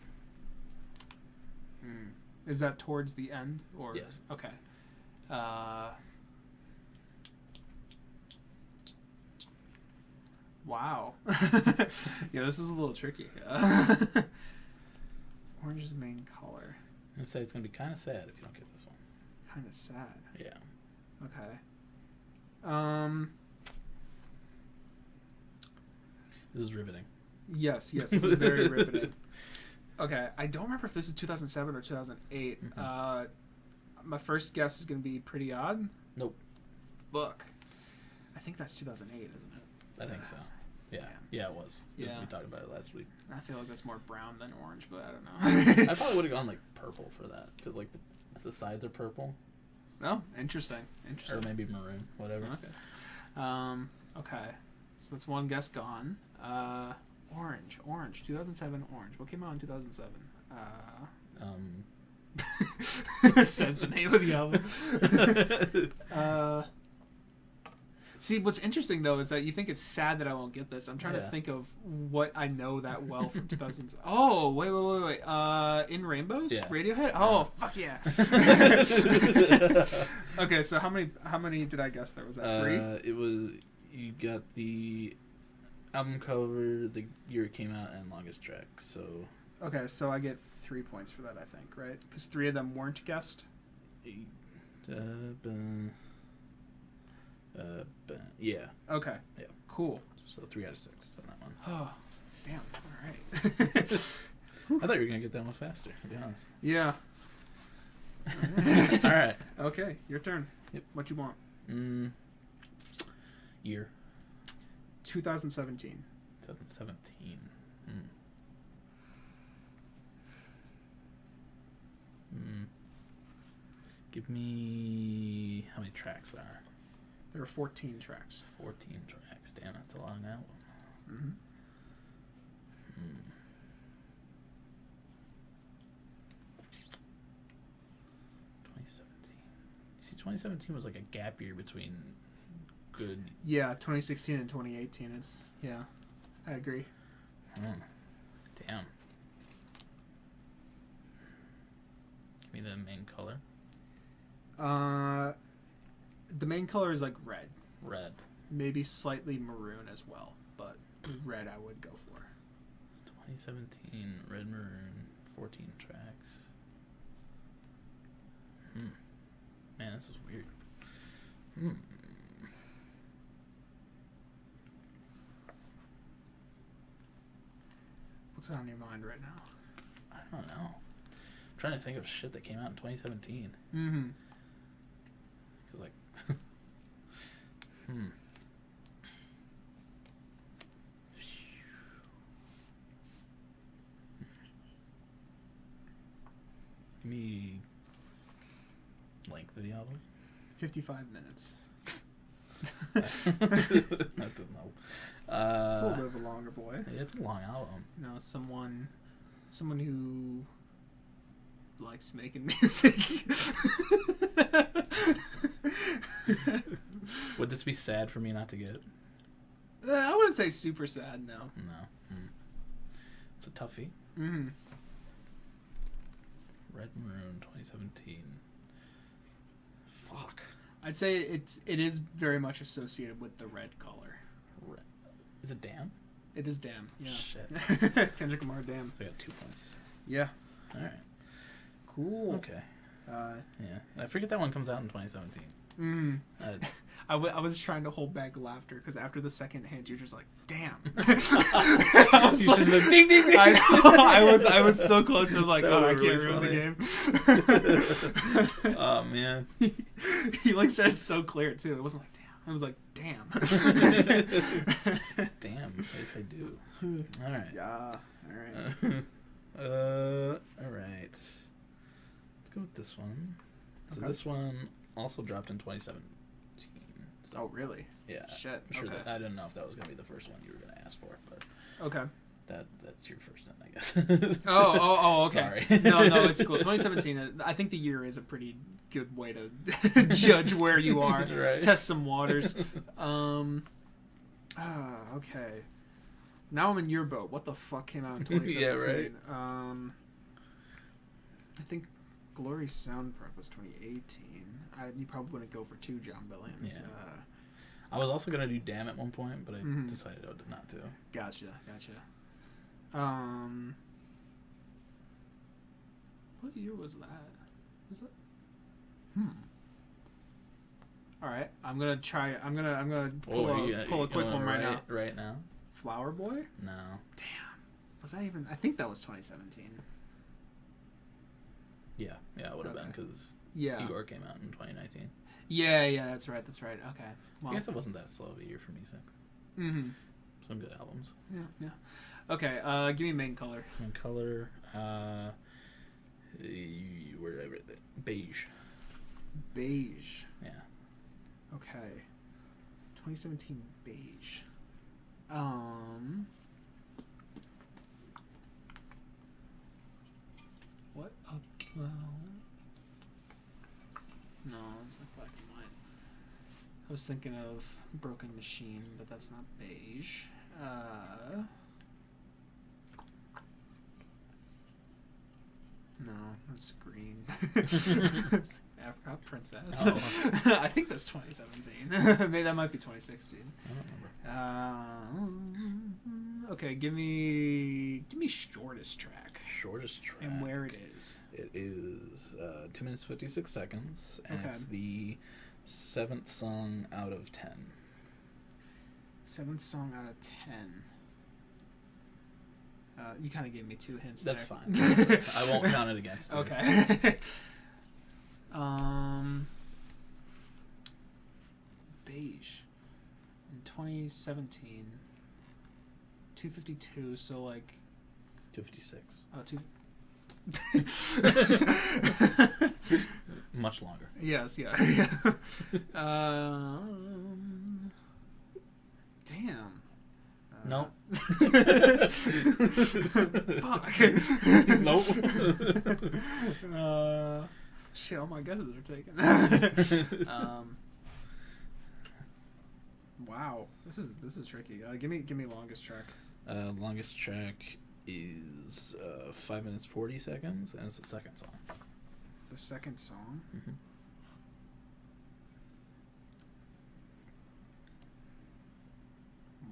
Is that towards the end? Or yes. Okay. Wow. Yeah, this is a little tricky. Orange is main color. I'm gonna say it's gonna be kind of sad if you don't get this one. Kind of sad. Yeah. Okay. This is riveting. Yes, this is very riveting. Okay, I don't remember if this is 2007 or 2008. My first guess is going to be Pretty Odd. Nope. Fuck. I think that's 2008, isn't it? I think so. Yeah. Yeah, it was. Yeah. We talked about it last week. I feel like that's more brown than orange, but I don't know. I probably would have gone like purple for that, because like the sides are purple. Oh, interesting. Or maybe maroon, whatever. Okay. Okay. So that's one guess gone. Orange, 2007 Orange. What came out in 2007? It says the name of the album. See, what's interesting though is that you think it's sad that I won't get this. I'm trying to think of what I know that well from 2000s. Oh, wait. In Rainbows? Yeah. Radiohead? Oh, fuck yeah. Okay, so how many did I guess there? Was that 3? You got the album cover, the year it came out, and longest track. So okay, so I get 3 points for that, I think, right? Because 3 of them weren't guessed. Yeah. Okay. Yeah. Cool. So 3 out of 6 on that one. Oh, damn. All right. I thought you were gonna get that one faster, to be honest. Yeah. All right. Okay, your turn. Yep. What you want? Year. 2017. 2017. Give me how many tracks there are. There are 14 tracks. 14 tracks. Damn, that's a long album. 2017. See, 2017 was like a gap year between good. Yeah, 2016 and 2018. I agree. Damn. Give me the main color. The main color is like red. Red. Maybe slightly maroon as well, but red I would go for. 2017, red maroon, 14 tracks. Man, this is weird. What's on your mind right now? I don't know. I'm trying to think of shit that came out in 2017. feel like. Give me length of the album. 55 minutes. That doesn't help. It's a little bit of a longer boy. It's a long album. You know, someone who likes making music. Would this be sad for me not to get? I wouldn't say super sad, no. No. It's a toughie. Mm-hmm. Red Maroon 2017. Fuck. I'd say it is very much associated with the red color. Red. Is it Damn? It is Damn, yeah. Shit. Kendrick Lamar, Damn. I got 2 points. Yeah. Alright. Cool. Okay. Yeah. I forget that one comes out in 2017. I was trying to hold back laughter because after the second hint, you're just like, "Damn!" I was like, ding, ding, ding. I know. I was so close to like, "Oh, I can't ruin the game." Oh man. He like said it so clear too. It wasn't like, "Damn." I was like, "Damn." Damn. If I do. All right. Yeah. All right. All right. Let's go with this one. So this one also dropped in 2017. So, oh, really? Yeah. Shit. I'm sure okay. I didn't know if that was gonna be the first one you were gonna ask for, but okay. That's your first one, I guess. Oh, okay. Sorry. No, it's cool. 2017. I think the year is a pretty good way to judge where you are. Right. Test some waters. Okay. Now I'm in your boat. What the fuck came out in 2017? Yeah, right. I think Glory Sound Prep was 2018. You probably wouldn't go for 2 John Billions. Yeah. I was also gonna do Damn at one point, but I decided not to. Gotcha. What year was that? Was it? All right, I'm gonna try. I'm gonna pull a quick one right now. Right now. Flower Boy? No. Damn. Was that even? I think that was 2017. Yeah, it would have been because Igor came out in 2019. Yeah, that's right. Okay. Well, I guess it wasn't that slow of a year for music. Mm-hmm. Some good albums. Yeah. Okay, give me main color. Main color, where did I write that? Beige. Beige. Yeah. Okay. 2017 beige. What about... No, it's like black and white. I was thinking of Broken Machine, but that's not beige. No, that's green. Apricot Princess. Oh. I think that's 2017. Maybe that might be 2016. I don't remember. Okay, give me shortest track. Shortest track. And where it is. It is 2 minutes 56 seconds, and it's the 7th song out of 10. 7th song out of 10. You kind of gave me 2 hints. That's there. fine. I won't count it against you. Okay. Beige. In 2017. 252, so like... 256. Oh, 2... Much longer. Yes, yeah. Damn. Nope. Fuck. Nope. Shit, all my guesses are taken. Wow, this is tricky. Give me longest track. Longest track is 5 minutes 40 seconds, and it's the second song. The second song. Mm-hmm.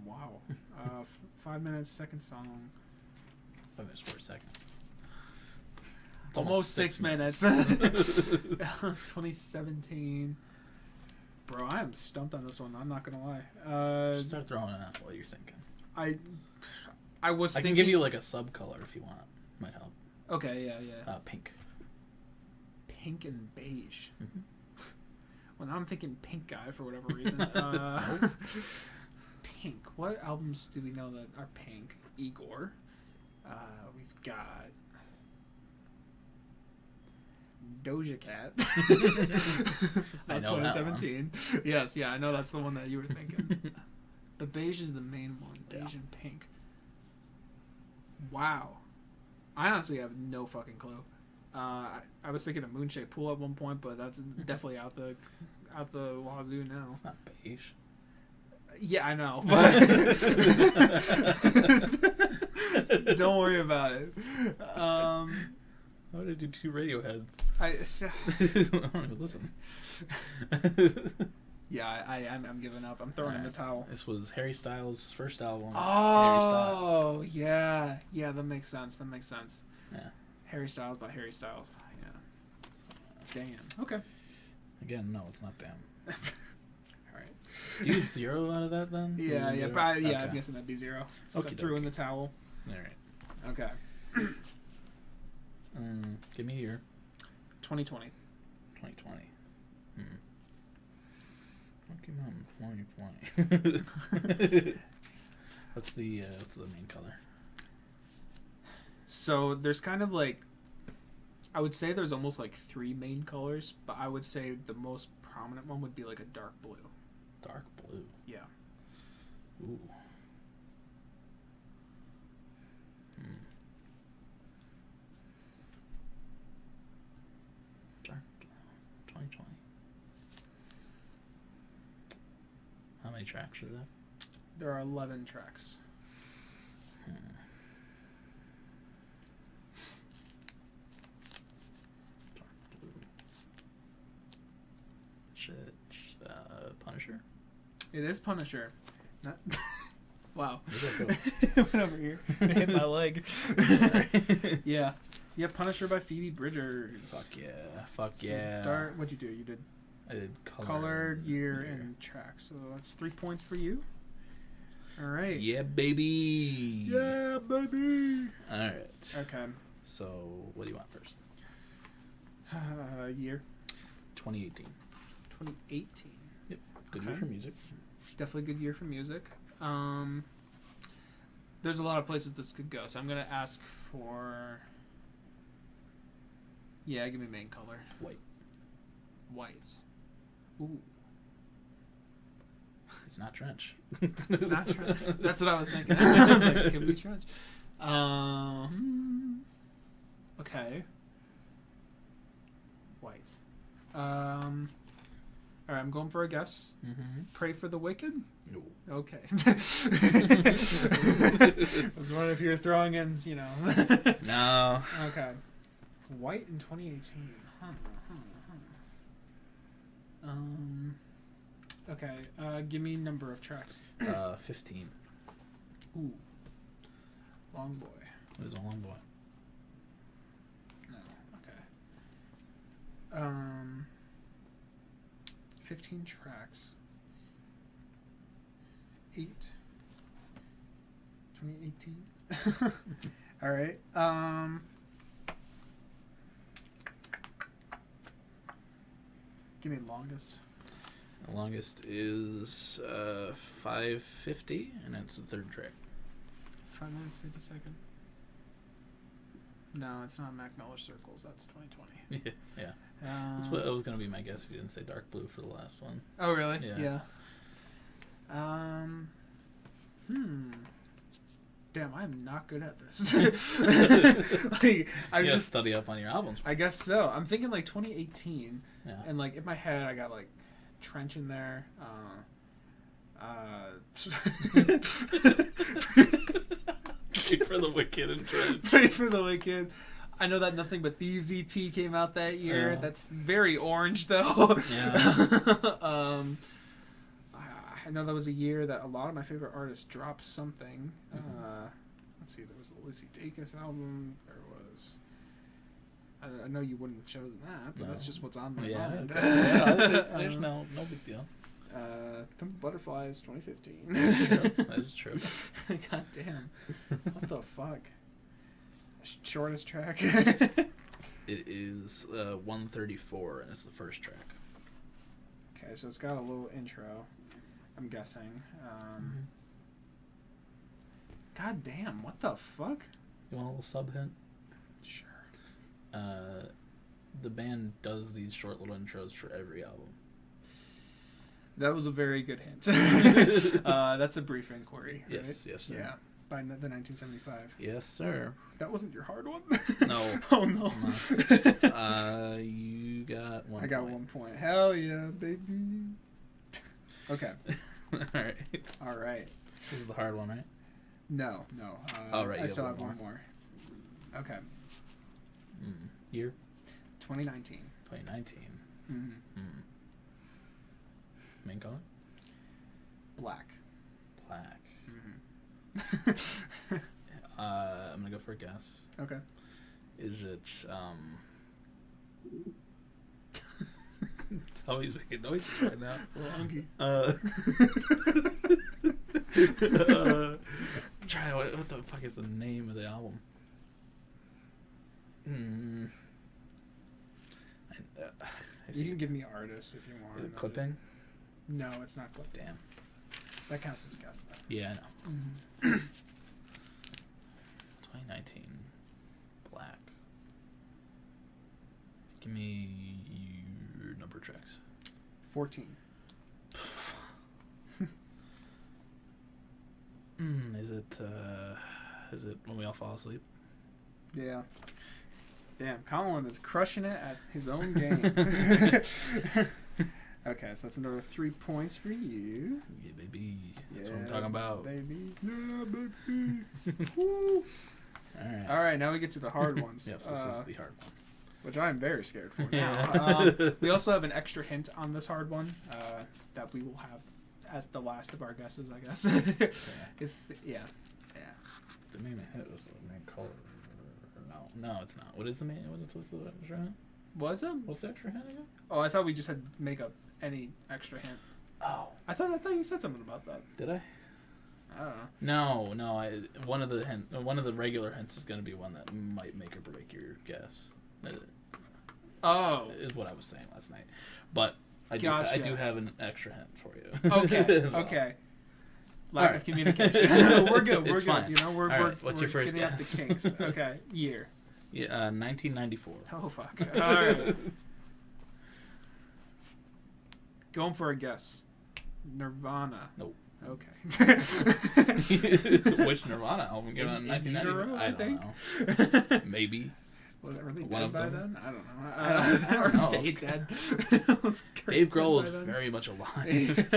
Wow. 5 minutes, second song. 5 minutes 40 seconds. It's Almost 6 minutes. 2017. Bro, I am stumped on this one. I'm not gonna lie. Start throwing it out what you're thinking. I was. I can give you like a sub color if you want. Might help. Okay, yeah. Pink. Pink and beige. Mm-hmm. Well, now I'm thinking Pink Guy for whatever reason. Pink. What albums do we know that are Pink? Igor. We've got Doja Cat. It's not 2017. Yes, yeah, I know that's the one that you were thinking. The beige is the main one. Beige and pink. Wow. I honestly have no fucking clue. I was thinking of Moonshaped Pool at one point, but that's definitely out the wazoo now. It's not beige. Yeah, I know. But don't worry about it. Why did I do 2 Radioheads? I don't even listen. Yeah, I'm giving up. I'm throwing in the towel. This was Harry Styles' first album. Oh, yeah. Yeah, that makes sense. Yeah. Harry Styles by Harry Styles. Yeah. Damn. Okay. Again, no, it's not damn. All right. Do you get 0 out of that then? Yeah, probably. Yeah, okay. I'm guessing that'd be 0. So I threw in the towel. All right. Okay. Give me a year. 2020. 2020. Pokemon 2020. What's the main color? So there's kind of like, I would say there's almost like 3 main colors, but I would say the most prominent one would be like a dark blue. Dark blue. Yeah. Ooh. Dark blue. 2020. How many tracks are there? There are 11 tracks. Dark blue. Shit. Punisher? It is Punisher. Not wow. It went over here. It hit my leg. Yeah. Yeah, Punisher by Phoebe Bridgers. Fuck yeah. What'd you do? You did I did color, year, and track. So that's 3 points for you. All right. Yeah, baby. Yeah, baby. All right. Okay. So, what do you want first? Year. 2018. 2018. Yep. Good year for music. Definitely good year for music. There's a lot of places this could go, so I'm gonna ask for. Yeah, give me main color. White. Ooh. It's not trench. It's not trench. That's what I was thinking. I was like, it could be trench. Okay. White. All right, I'm going for a guess. Pray for the Wicked? No. Okay. I was wondering if you were throwing in, No. Okay. White in 2018. Okay. Give me number of tracks. 15. Ooh. Long Boy. It was a long boy. No. Okay. 15 tracks. 8. 2018. All right. Give me longest. The longest is 5:50, and it's the third track. 5 minutes 50 seconds. No, it's not Mac Miller Circles. That's 2020. Yeah. That's what was gonna be my guess if you didn't say dark blue for the last one. Oh really? Yeah. Damn, I'm not good at this. I just study up on your albums. I guess so. I'm thinking like 2018, and like in my head I got like Trench in there. Pray for the Wicked and Trench. Pray for the Wicked. I know that Nothing But Thieves EP came out that year. That's very orange though. Yeah. I know that was a year that a lot of my favorite artists dropped something. Let's see, there was a Lucy Dacus album. There was. I know you wouldn't have chosen that, but that's just what's on my mind. Okay. Yeah, there's no big deal. Pimp Butterflies 2015. That is true. God damn. What the fuck? Shortest track? It is 1:34, and it's the first track. Okay, so it's got a little intro, I'm guessing. God damn, what the fuck? You want a little sub hint? Sure. The band does these short little intros for every album. That was a very good hint. That's a brief inquiry, right? Yes, sir. Yeah, by the 1975. Yes, sir. That wasn't your hard one? No. Oh, no. You got 1 point. I got 1 point. Hell yeah, baby. Okay. All right. This is the hard one, right? No. Right. I still have one more. Okay. Year? 2019. 2019. Mm-hmm. Main color? Black. Mm-hmm. I'm gonna go for a guess. Okay. Is it tell me he's making noises right now. Try what the fuck is the name of the album? You can give me artists if you want. Clipping? No, it's not Clipping. Damn. That counts as guess though. Yeah, I know. Mm-hmm. 2019. Black. Give me your number of tracks. 14. Is it When We All Fall Asleep? Yeah. Damn, Colin is crushing it at his own game. Okay, so that's another 3 points for you. Yeah, baby. That's what I'm talking about. Baby. Yeah, baby. Woo. All right, now we get to the hard ones. Yes, this is the hard one. Which I'm very scared for now. We also have an extra hint on this hard one that we will have at the last of our guesses, I guess. Yeah. The main hit was the main color. No, it's not. What is the main? What's the extra hint? What's the extra hint again? Oh, I thought we just had to make up any extra hint. Oh, I thought you said something about that. Did I? I don't know. No. One of the regular hints is going to be one that might make or break your guess. Oh, is what I was saying last night. But I do have an extra hint for you. Okay. well. Okay. Lack of communication. We're good. We're It's good. fine. You know, we're What's your first getting guess? at the kinks. Okay. Year. Yeah, 1994. Oh fuck. All right. Going for a guess. Nirvana. Nope. Okay. Which Nirvana album came out in 1994? I don't know. Maybe. Well, are they One dead of by them? then? I don't know. I don't know. Are they dead? Dave Grohl was very much alive.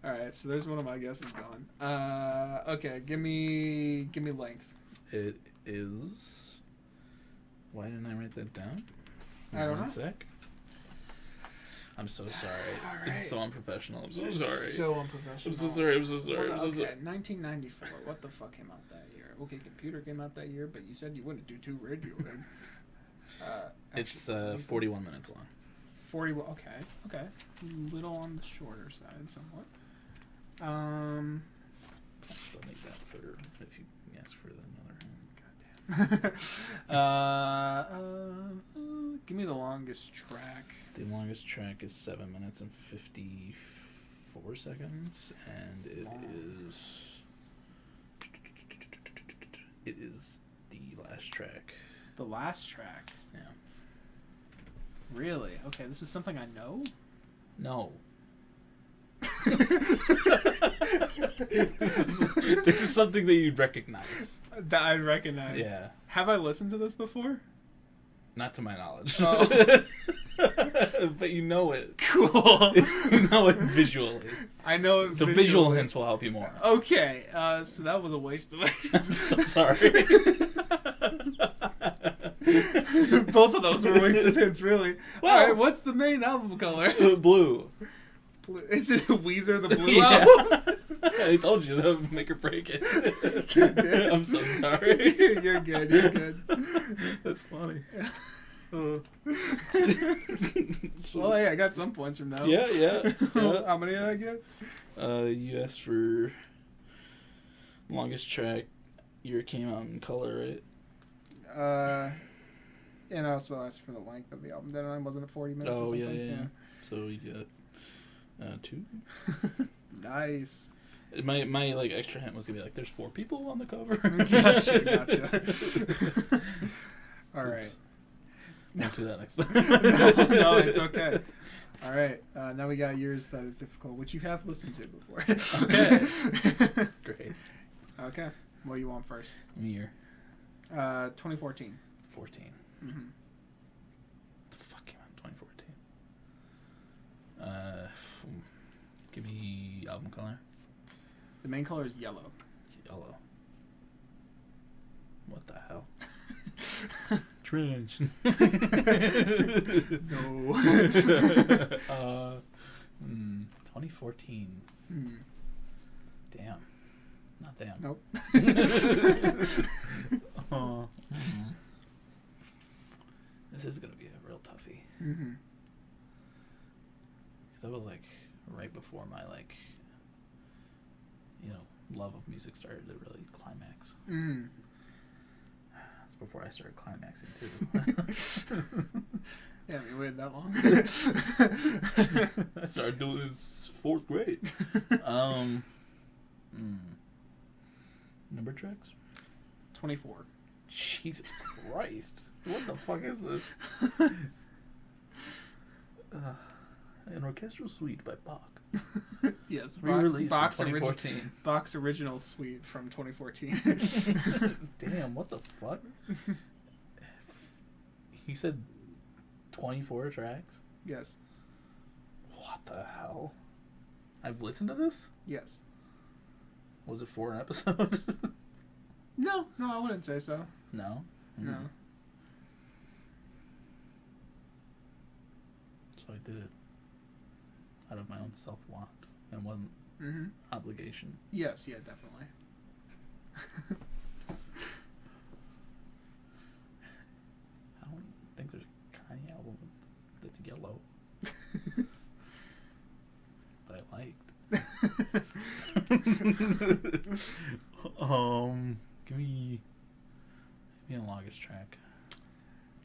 All right, so there's one of my guesses gone. Okay, give me length. It is. Why didn't I write that down? I don't know. 1 sec. I'm so sorry. All right. It's so unprofessional. I'm so It's sorry. So unprofessional. I'm so sorry. I'm so sorry. Well, I'm so sorry. 1994. What the fuck came out that year? OK Computer came out that year, but you said you wouldn't do 2 Radiohead. It's 41 minutes long. 40. Okay. Little on the shorter side, somewhat. I'll still make that third if you ask for another Goddamn. Give me the longest track. The longest track is 7 minutes and 54 seconds, and it is the last track. The last track? Yeah. Really? Okay, this is something I know? No. This is something that you'd recognize. That I recognize. Yeah. Have I listened to this before? Not to my knowledge. Oh. But you know it. Cool. You know it visually. I know it. So visual hints will help you more. Okay, so that was a waste of I'm so sorry. Both of those were waste of hints, really. Well, all right, what's the main album color? Blue. Is it Weezer, the Blue Yeah. album? I told you that would make or break it. I'm so sorry. You're good. You're good. That's funny. Well, hey, I got some points from that. Yeah. How many did I get? You asked for longest track. Year came out in color, right? And I also asked for the length of the album. Then I wasn't at 40 minutes. Oh or yeah, something? yeah. So you got 2. Nice. My like extra hint was gonna be like, there's 4 people on the cover. Gotcha. All right. Won't do that next time. No, it's okay. All right. Now we got yours that is difficult, which you have listened to before. Okay. Great. Okay. What do you want first? Year. 2014. 14. Mm-hmm. The fuck came out in 2014? Give me album color. The main color is yellow. Yellow. What the hell? Trench. No. 2014. Damn. Not damn. Nope. This is gonna be a real toughie. Mm-hmm. Because that was like right before my like, love of music started to really climax. Mm. That's before I started climaxing too. Yeah, we waited that long. I started doing this 4th grade. Number tracks? 24. Jesus Christ. What the fuck is this? An orchestral suite by Bach. Yes, Bach's in 2014. Bach's original suite from 2014. Damn, what the fuck? You said 24 tracks? Yes. What the hell? I've listened to this? Yes. Was it for an episode? No, I wouldn't say so. No? No. So I did it out of my own self-want and wasn't obligation. Yes, yeah, definitely. I don't think there's a Kanye album that's yellow. That I liked. Give me the longest track.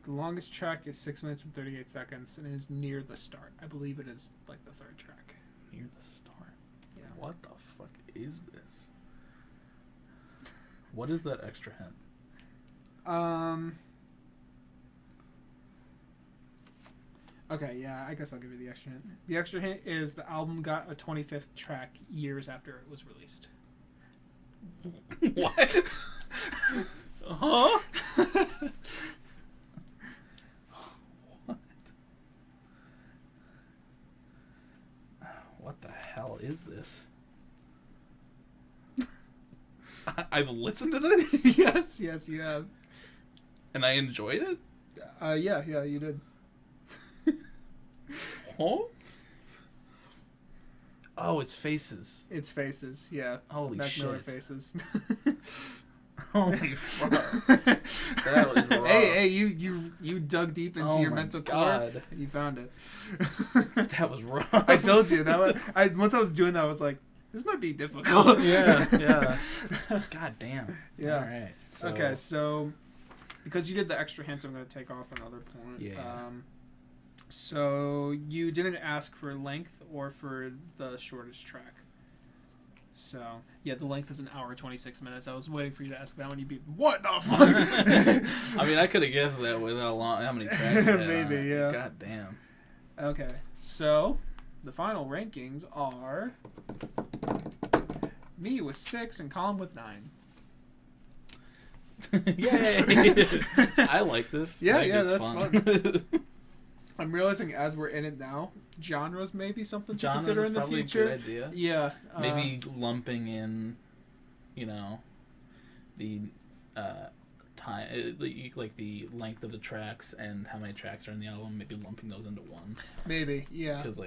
The longest track is 6 minutes and 38 seconds and is near the start. I believe it is like the 3rd track. Near the start? Yeah. What the fuck is this? What is that extra hint? Okay, yeah, I guess I'll give you the extra hint. The extra hint is the album got a 25th track years after it was released. What? Huh? What? What the hell is this? I've listened to this? Yes, you have. And I enjoyed it? Yeah, you did. Huh? Oh, it's Faces. It's Faces, yeah. Holy Mac shit. Miller Faces. Holy fuck. That was rough. Hey, you dug deep into your mental core and you found it. That was rough. I told you that once I was doing that I was like, this might be difficult. Yeah. God damn. Yeah. All right. Okay, so because you did the extra hint, I'm going to take off another point. Yeah. So you didn't ask for length or for the shortest track. So, yeah, the length is 1 hour, 26 minutes. I was waiting for you to ask that one. You'd be, what the fuck? I mean, I could have guessed that with how many tracks. Maybe, yeah. God damn. Okay, so the final rankings are me with 6 and Colin with 9. Yay! I like this. Yeah, that's fun. I'm realizing as we're in it now, genres may be something to consider in the future. A good idea. Yeah. Maybe lumping in, the time, like the length of the tracks and how many tracks are in the album. Maybe lumping those into one. Maybe, yeah. Because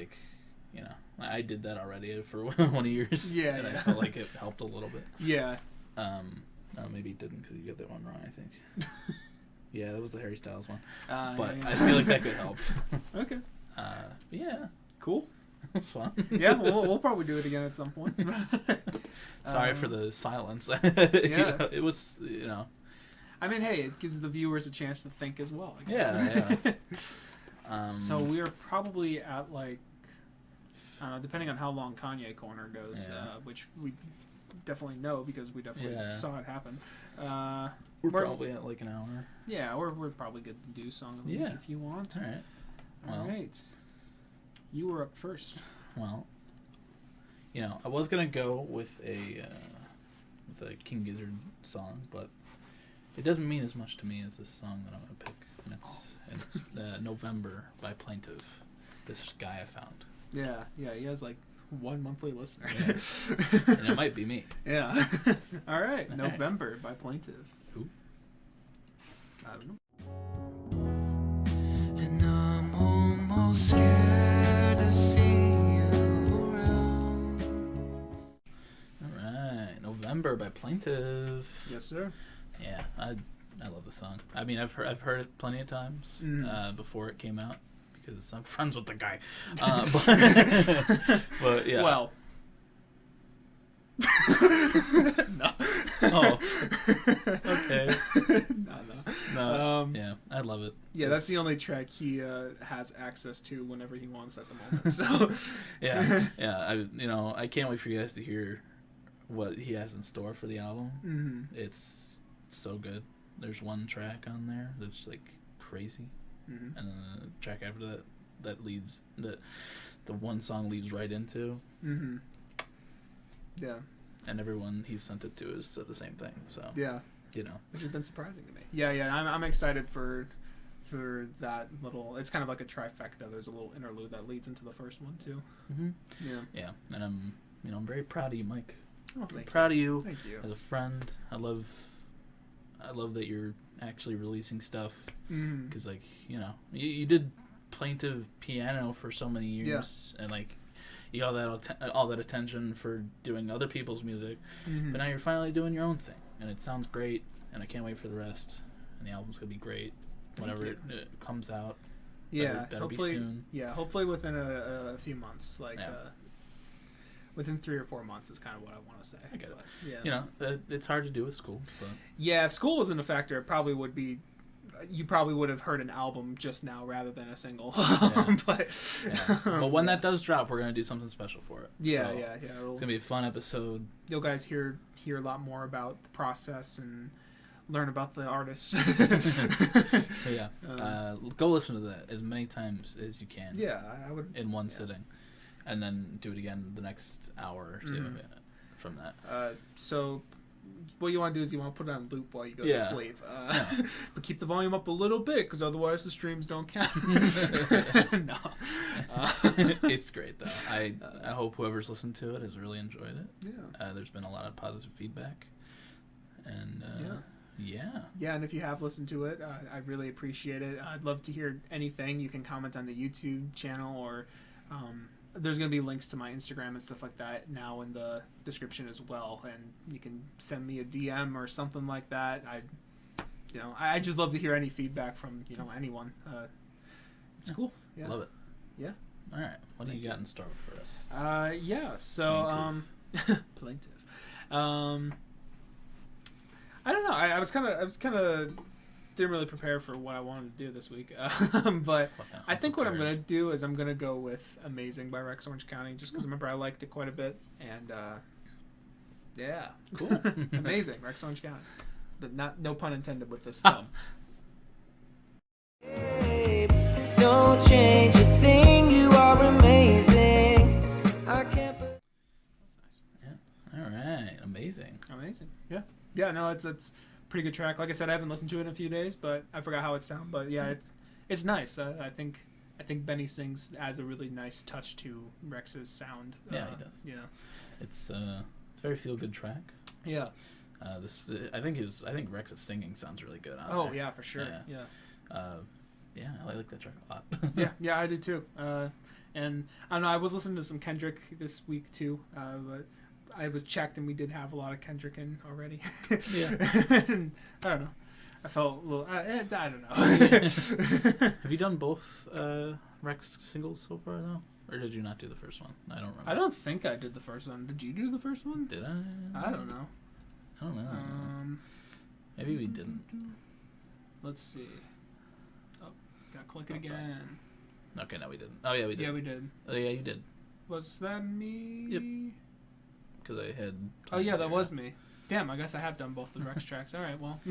I did that already for one of yours. Yeah, and yeah. I felt like it helped a little bit. Yeah. No, maybe it didn't because you got that one wrong. I think. Yeah, that was the Harry Styles one. But yeah. I feel like that could help. Okay. Yeah. Cool. It's fun. Yeah, we'll probably do it again at some point. Sorry for the silence. Yeah. It was, I mean, hey, it gives the viewers a chance to think as well, I guess. Yeah. So we're probably at like Depending on how long Kanye Korner goes, which we definitely know because we definitely saw it happen. We're probably at like an hour. Yeah, we're probably good to do Song of the Week if you want. All right. All right. You were up first. Well, I was gonna go with a King Gizzard song, but it doesn't mean as much to me as this song that I'm gonna pick. And it's November by Plaintive. This guy I found. Yeah, he has like 1 monthly listener. Yeah. And it might be me. Yeah. All right, November by Plaintive. Who? I don't know. And I'm almost scared to see you around. All right, November by Plaintive. Yes, sir. Yeah, I love the song. I mean, I've heard it plenty of times before it came out because I'm friends with the guy. But yeah. Well. No. Oh. Okay. No. Yeah, I love it. Yeah, that's the only track he has access to whenever he wants at the moment. So. Yeah. I can't wait for you guys to hear what he has in store for the album. Mm-hmm. It's so good. There's one track on there that's like crazy, and then the track after that leads the one song leads right into. Mm-hmm. Yeah. And everyone he's sent it to has said the same thing. So yeah, which has been surprising to me. Yeah. I'm excited for that little. It's kind of like a trifecta. There's a little interlude that leads into the first one too. Mm-hmm. Yeah. Yeah, and I'm very proud of you, Mike. Oh, Proud of you. Thank you. As a friend, I love that you're actually releasing stuff because you did Plaintive piano for so many years and like you got all that attention for doing other people's music, but now you're finally doing your own thing and it sounds great and I can't wait for the rest and the album's gonna be great whenever it comes out. Better hopefully be soon. Yeah, hopefully within a few months, within 3 or 4 months is kind of what I want to say. I get it. Yeah. It's hard to do with school. But. Yeah, if school wasn't a factor, it probably would be. You probably would have heard an album just now rather than a single. But when that does drop, we're gonna do something special for it. Yeah. It's gonna be a fun episode. You'll guys hear a lot more about the process and learn about the artist. So go listen to that as many times as you can. Yeah, I would. In one sitting. And then do it again the next hour or two from that. So what you want to do is you want to put it on loop while you go to sleep. But keep the volume up a little bit because otherwise the streams don't count. No. It's great, though. I hope whoever's listened to it has really enjoyed it. Yeah. There's been a lot of positive feedback. And yeah, and if you have listened to it, I really appreciate it. I'd love to hear anything. You can comment on the YouTube channel or... there's going to be links to my Instagram and stuff like that now in the description as well, and you can send me a DM or something like that. I just love to hear any feedback from anyone. It's cool. Yeah. Love it. Yeah. All right. What do you got in store for us? So Plaintive. I don't know. I was kind of didn't really prepare for what I wanted to do this week, but I think what I'm gonna do is I'm gonna go with "Amazing" by Rex Orange County, just because I remember I liked it quite a bit, and cool, Amazing, Rex Orange County, but no pun intended with this thumb. Don't change a thing, you are amazing. I can't. That's nice. Yeah. All right. Amazing. Yeah. Yeah. No, it's. Pretty good track. Like I said, I haven't listened to it in a few days, but I forgot how it sounds. But yeah, it's nice. I think Benny Sings adds a really nice touch to Rex's sound. Yeah, he does. Yeah, it's a very feel good track. Yeah. I think Rex's singing sounds really good. Oh yeah, for sure. Yeah. I like that track a lot. yeah, I do too. And I don't know. I was listening to some Kendrick this week too. But I was checked, and we did have a lot of Kendrick in already. Yeah. And I don't know. I felt a little... I don't know. Have you done both Rex singles so far, though? Or did you not do the first one? I don't remember. I don't think I did the first one. Did you do the first one? Did I? I don't know. Maybe we didn't. Let's see. Oh, gotta click it again. Okay, no, we didn't. Oh, yeah, we did. Yeah, we did. Oh, yeah, you did. Was that me? Yep. Because I had... Oh, yeah, that was me. Damn, I guess I have done both the Rex tracks. All right, well.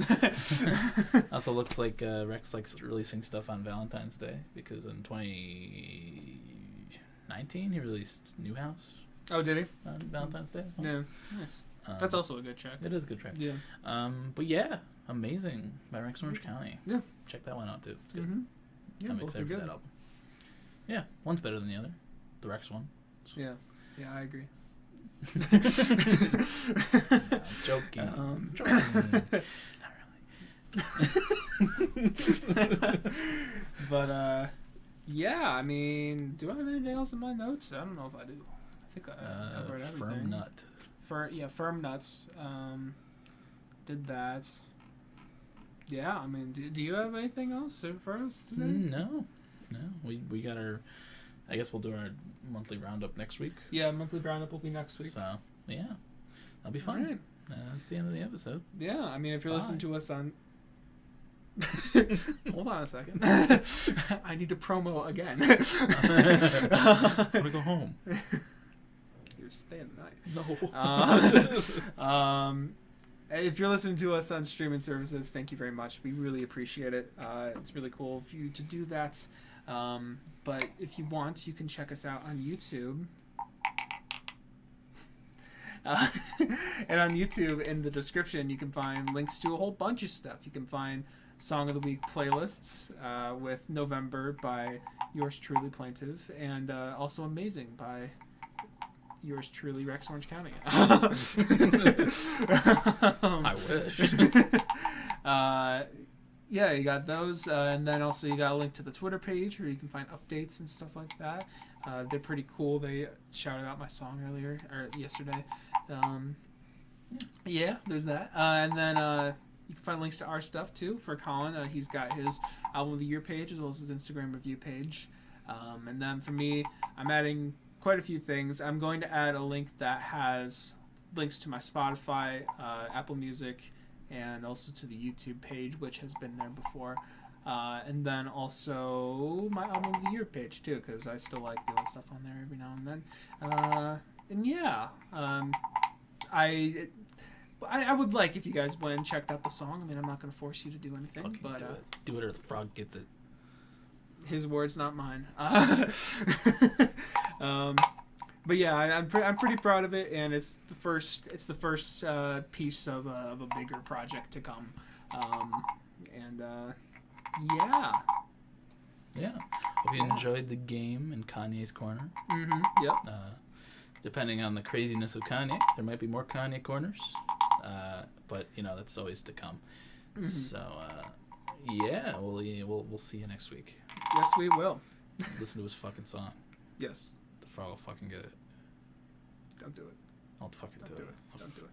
Also looks like Rex likes releasing stuff on Valentine's Day, because in 2019 he released New House. Oh, did he? On Valentine's Day. Well. Yeah, nice. That's also a good track. It is a good track. Yeah. But yeah, Amazing by Rex Orange County. Yeah. Check that one out too. It's good. Mm-hmm. Yeah, I'm both excited are for good. that album. Yeah, one's better than the other. The Rex one. Yeah. Yeah, I agree. No, I'm joking. Joking. Not really. But, yeah, I mean, do I have anything else in my notes? I don't know if I do. I think I covered everything. Firm Nut. Firm Nuts. Did that. Yeah, I mean, do you have anything else for us today? No. We got our... I guess we'll do our monthly roundup next week. Yeah, monthly roundup will be next week. So, yeah. That'll be fun. Right. That's the end of the episode. Yeah, I mean, if you're listening to us on... Hold on a second. I need to promo again. I'm going to go home. You're staying the night. No. If you're listening to us on streaming services, thank you very much. We really appreciate it. It's really cool of you to do that. But if you want, you can check us out on YouTube. And on YouTube, in the description, you can find links to a whole bunch of stuff. You can find Song of the Week playlists with November by yours truly, Plaintive, and also Amazing by yours truly, Rex Orange County. I wish. Yeah, you got those, and then also you got a link to the Twitter page where you can find updates and stuff like that. They're pretty cool. They shouted out my song yesterday. Yeah, there's that. And then you can find links to our stuff too for Colin. He's got his Album of the Year page as well as his Instagram review page. And then for me, I'm adding quite a few things. I'm going to add a link that has links to my Spotify, Apple Music, and also to the YouTube page, which has been there before. And then also my Album of the Year page too, because I still like doing stuff on there every now and then. And yeah, I would like if you guys went and checked out the song. I mean, I'm not going to force you to do anything, Okay, but do it or the frog gets it. his words, not mine. But yeah, I'm pretty proud of it, and it's the first piece of a bigger project to come. Yeah. Yeah. Hope you enjoyed the game in Kanye's corner. Mm-hmm. Yep. Depending on the craziness of Kanye, there might be more Kanye corners. But that's always to come. Mm-hmm. So yeah, we'll see you next week. Yes, we will. Listen to his fucking song. Yes. The frog will fucking get it. Don't do it. I'll fucking do it. Don't do it.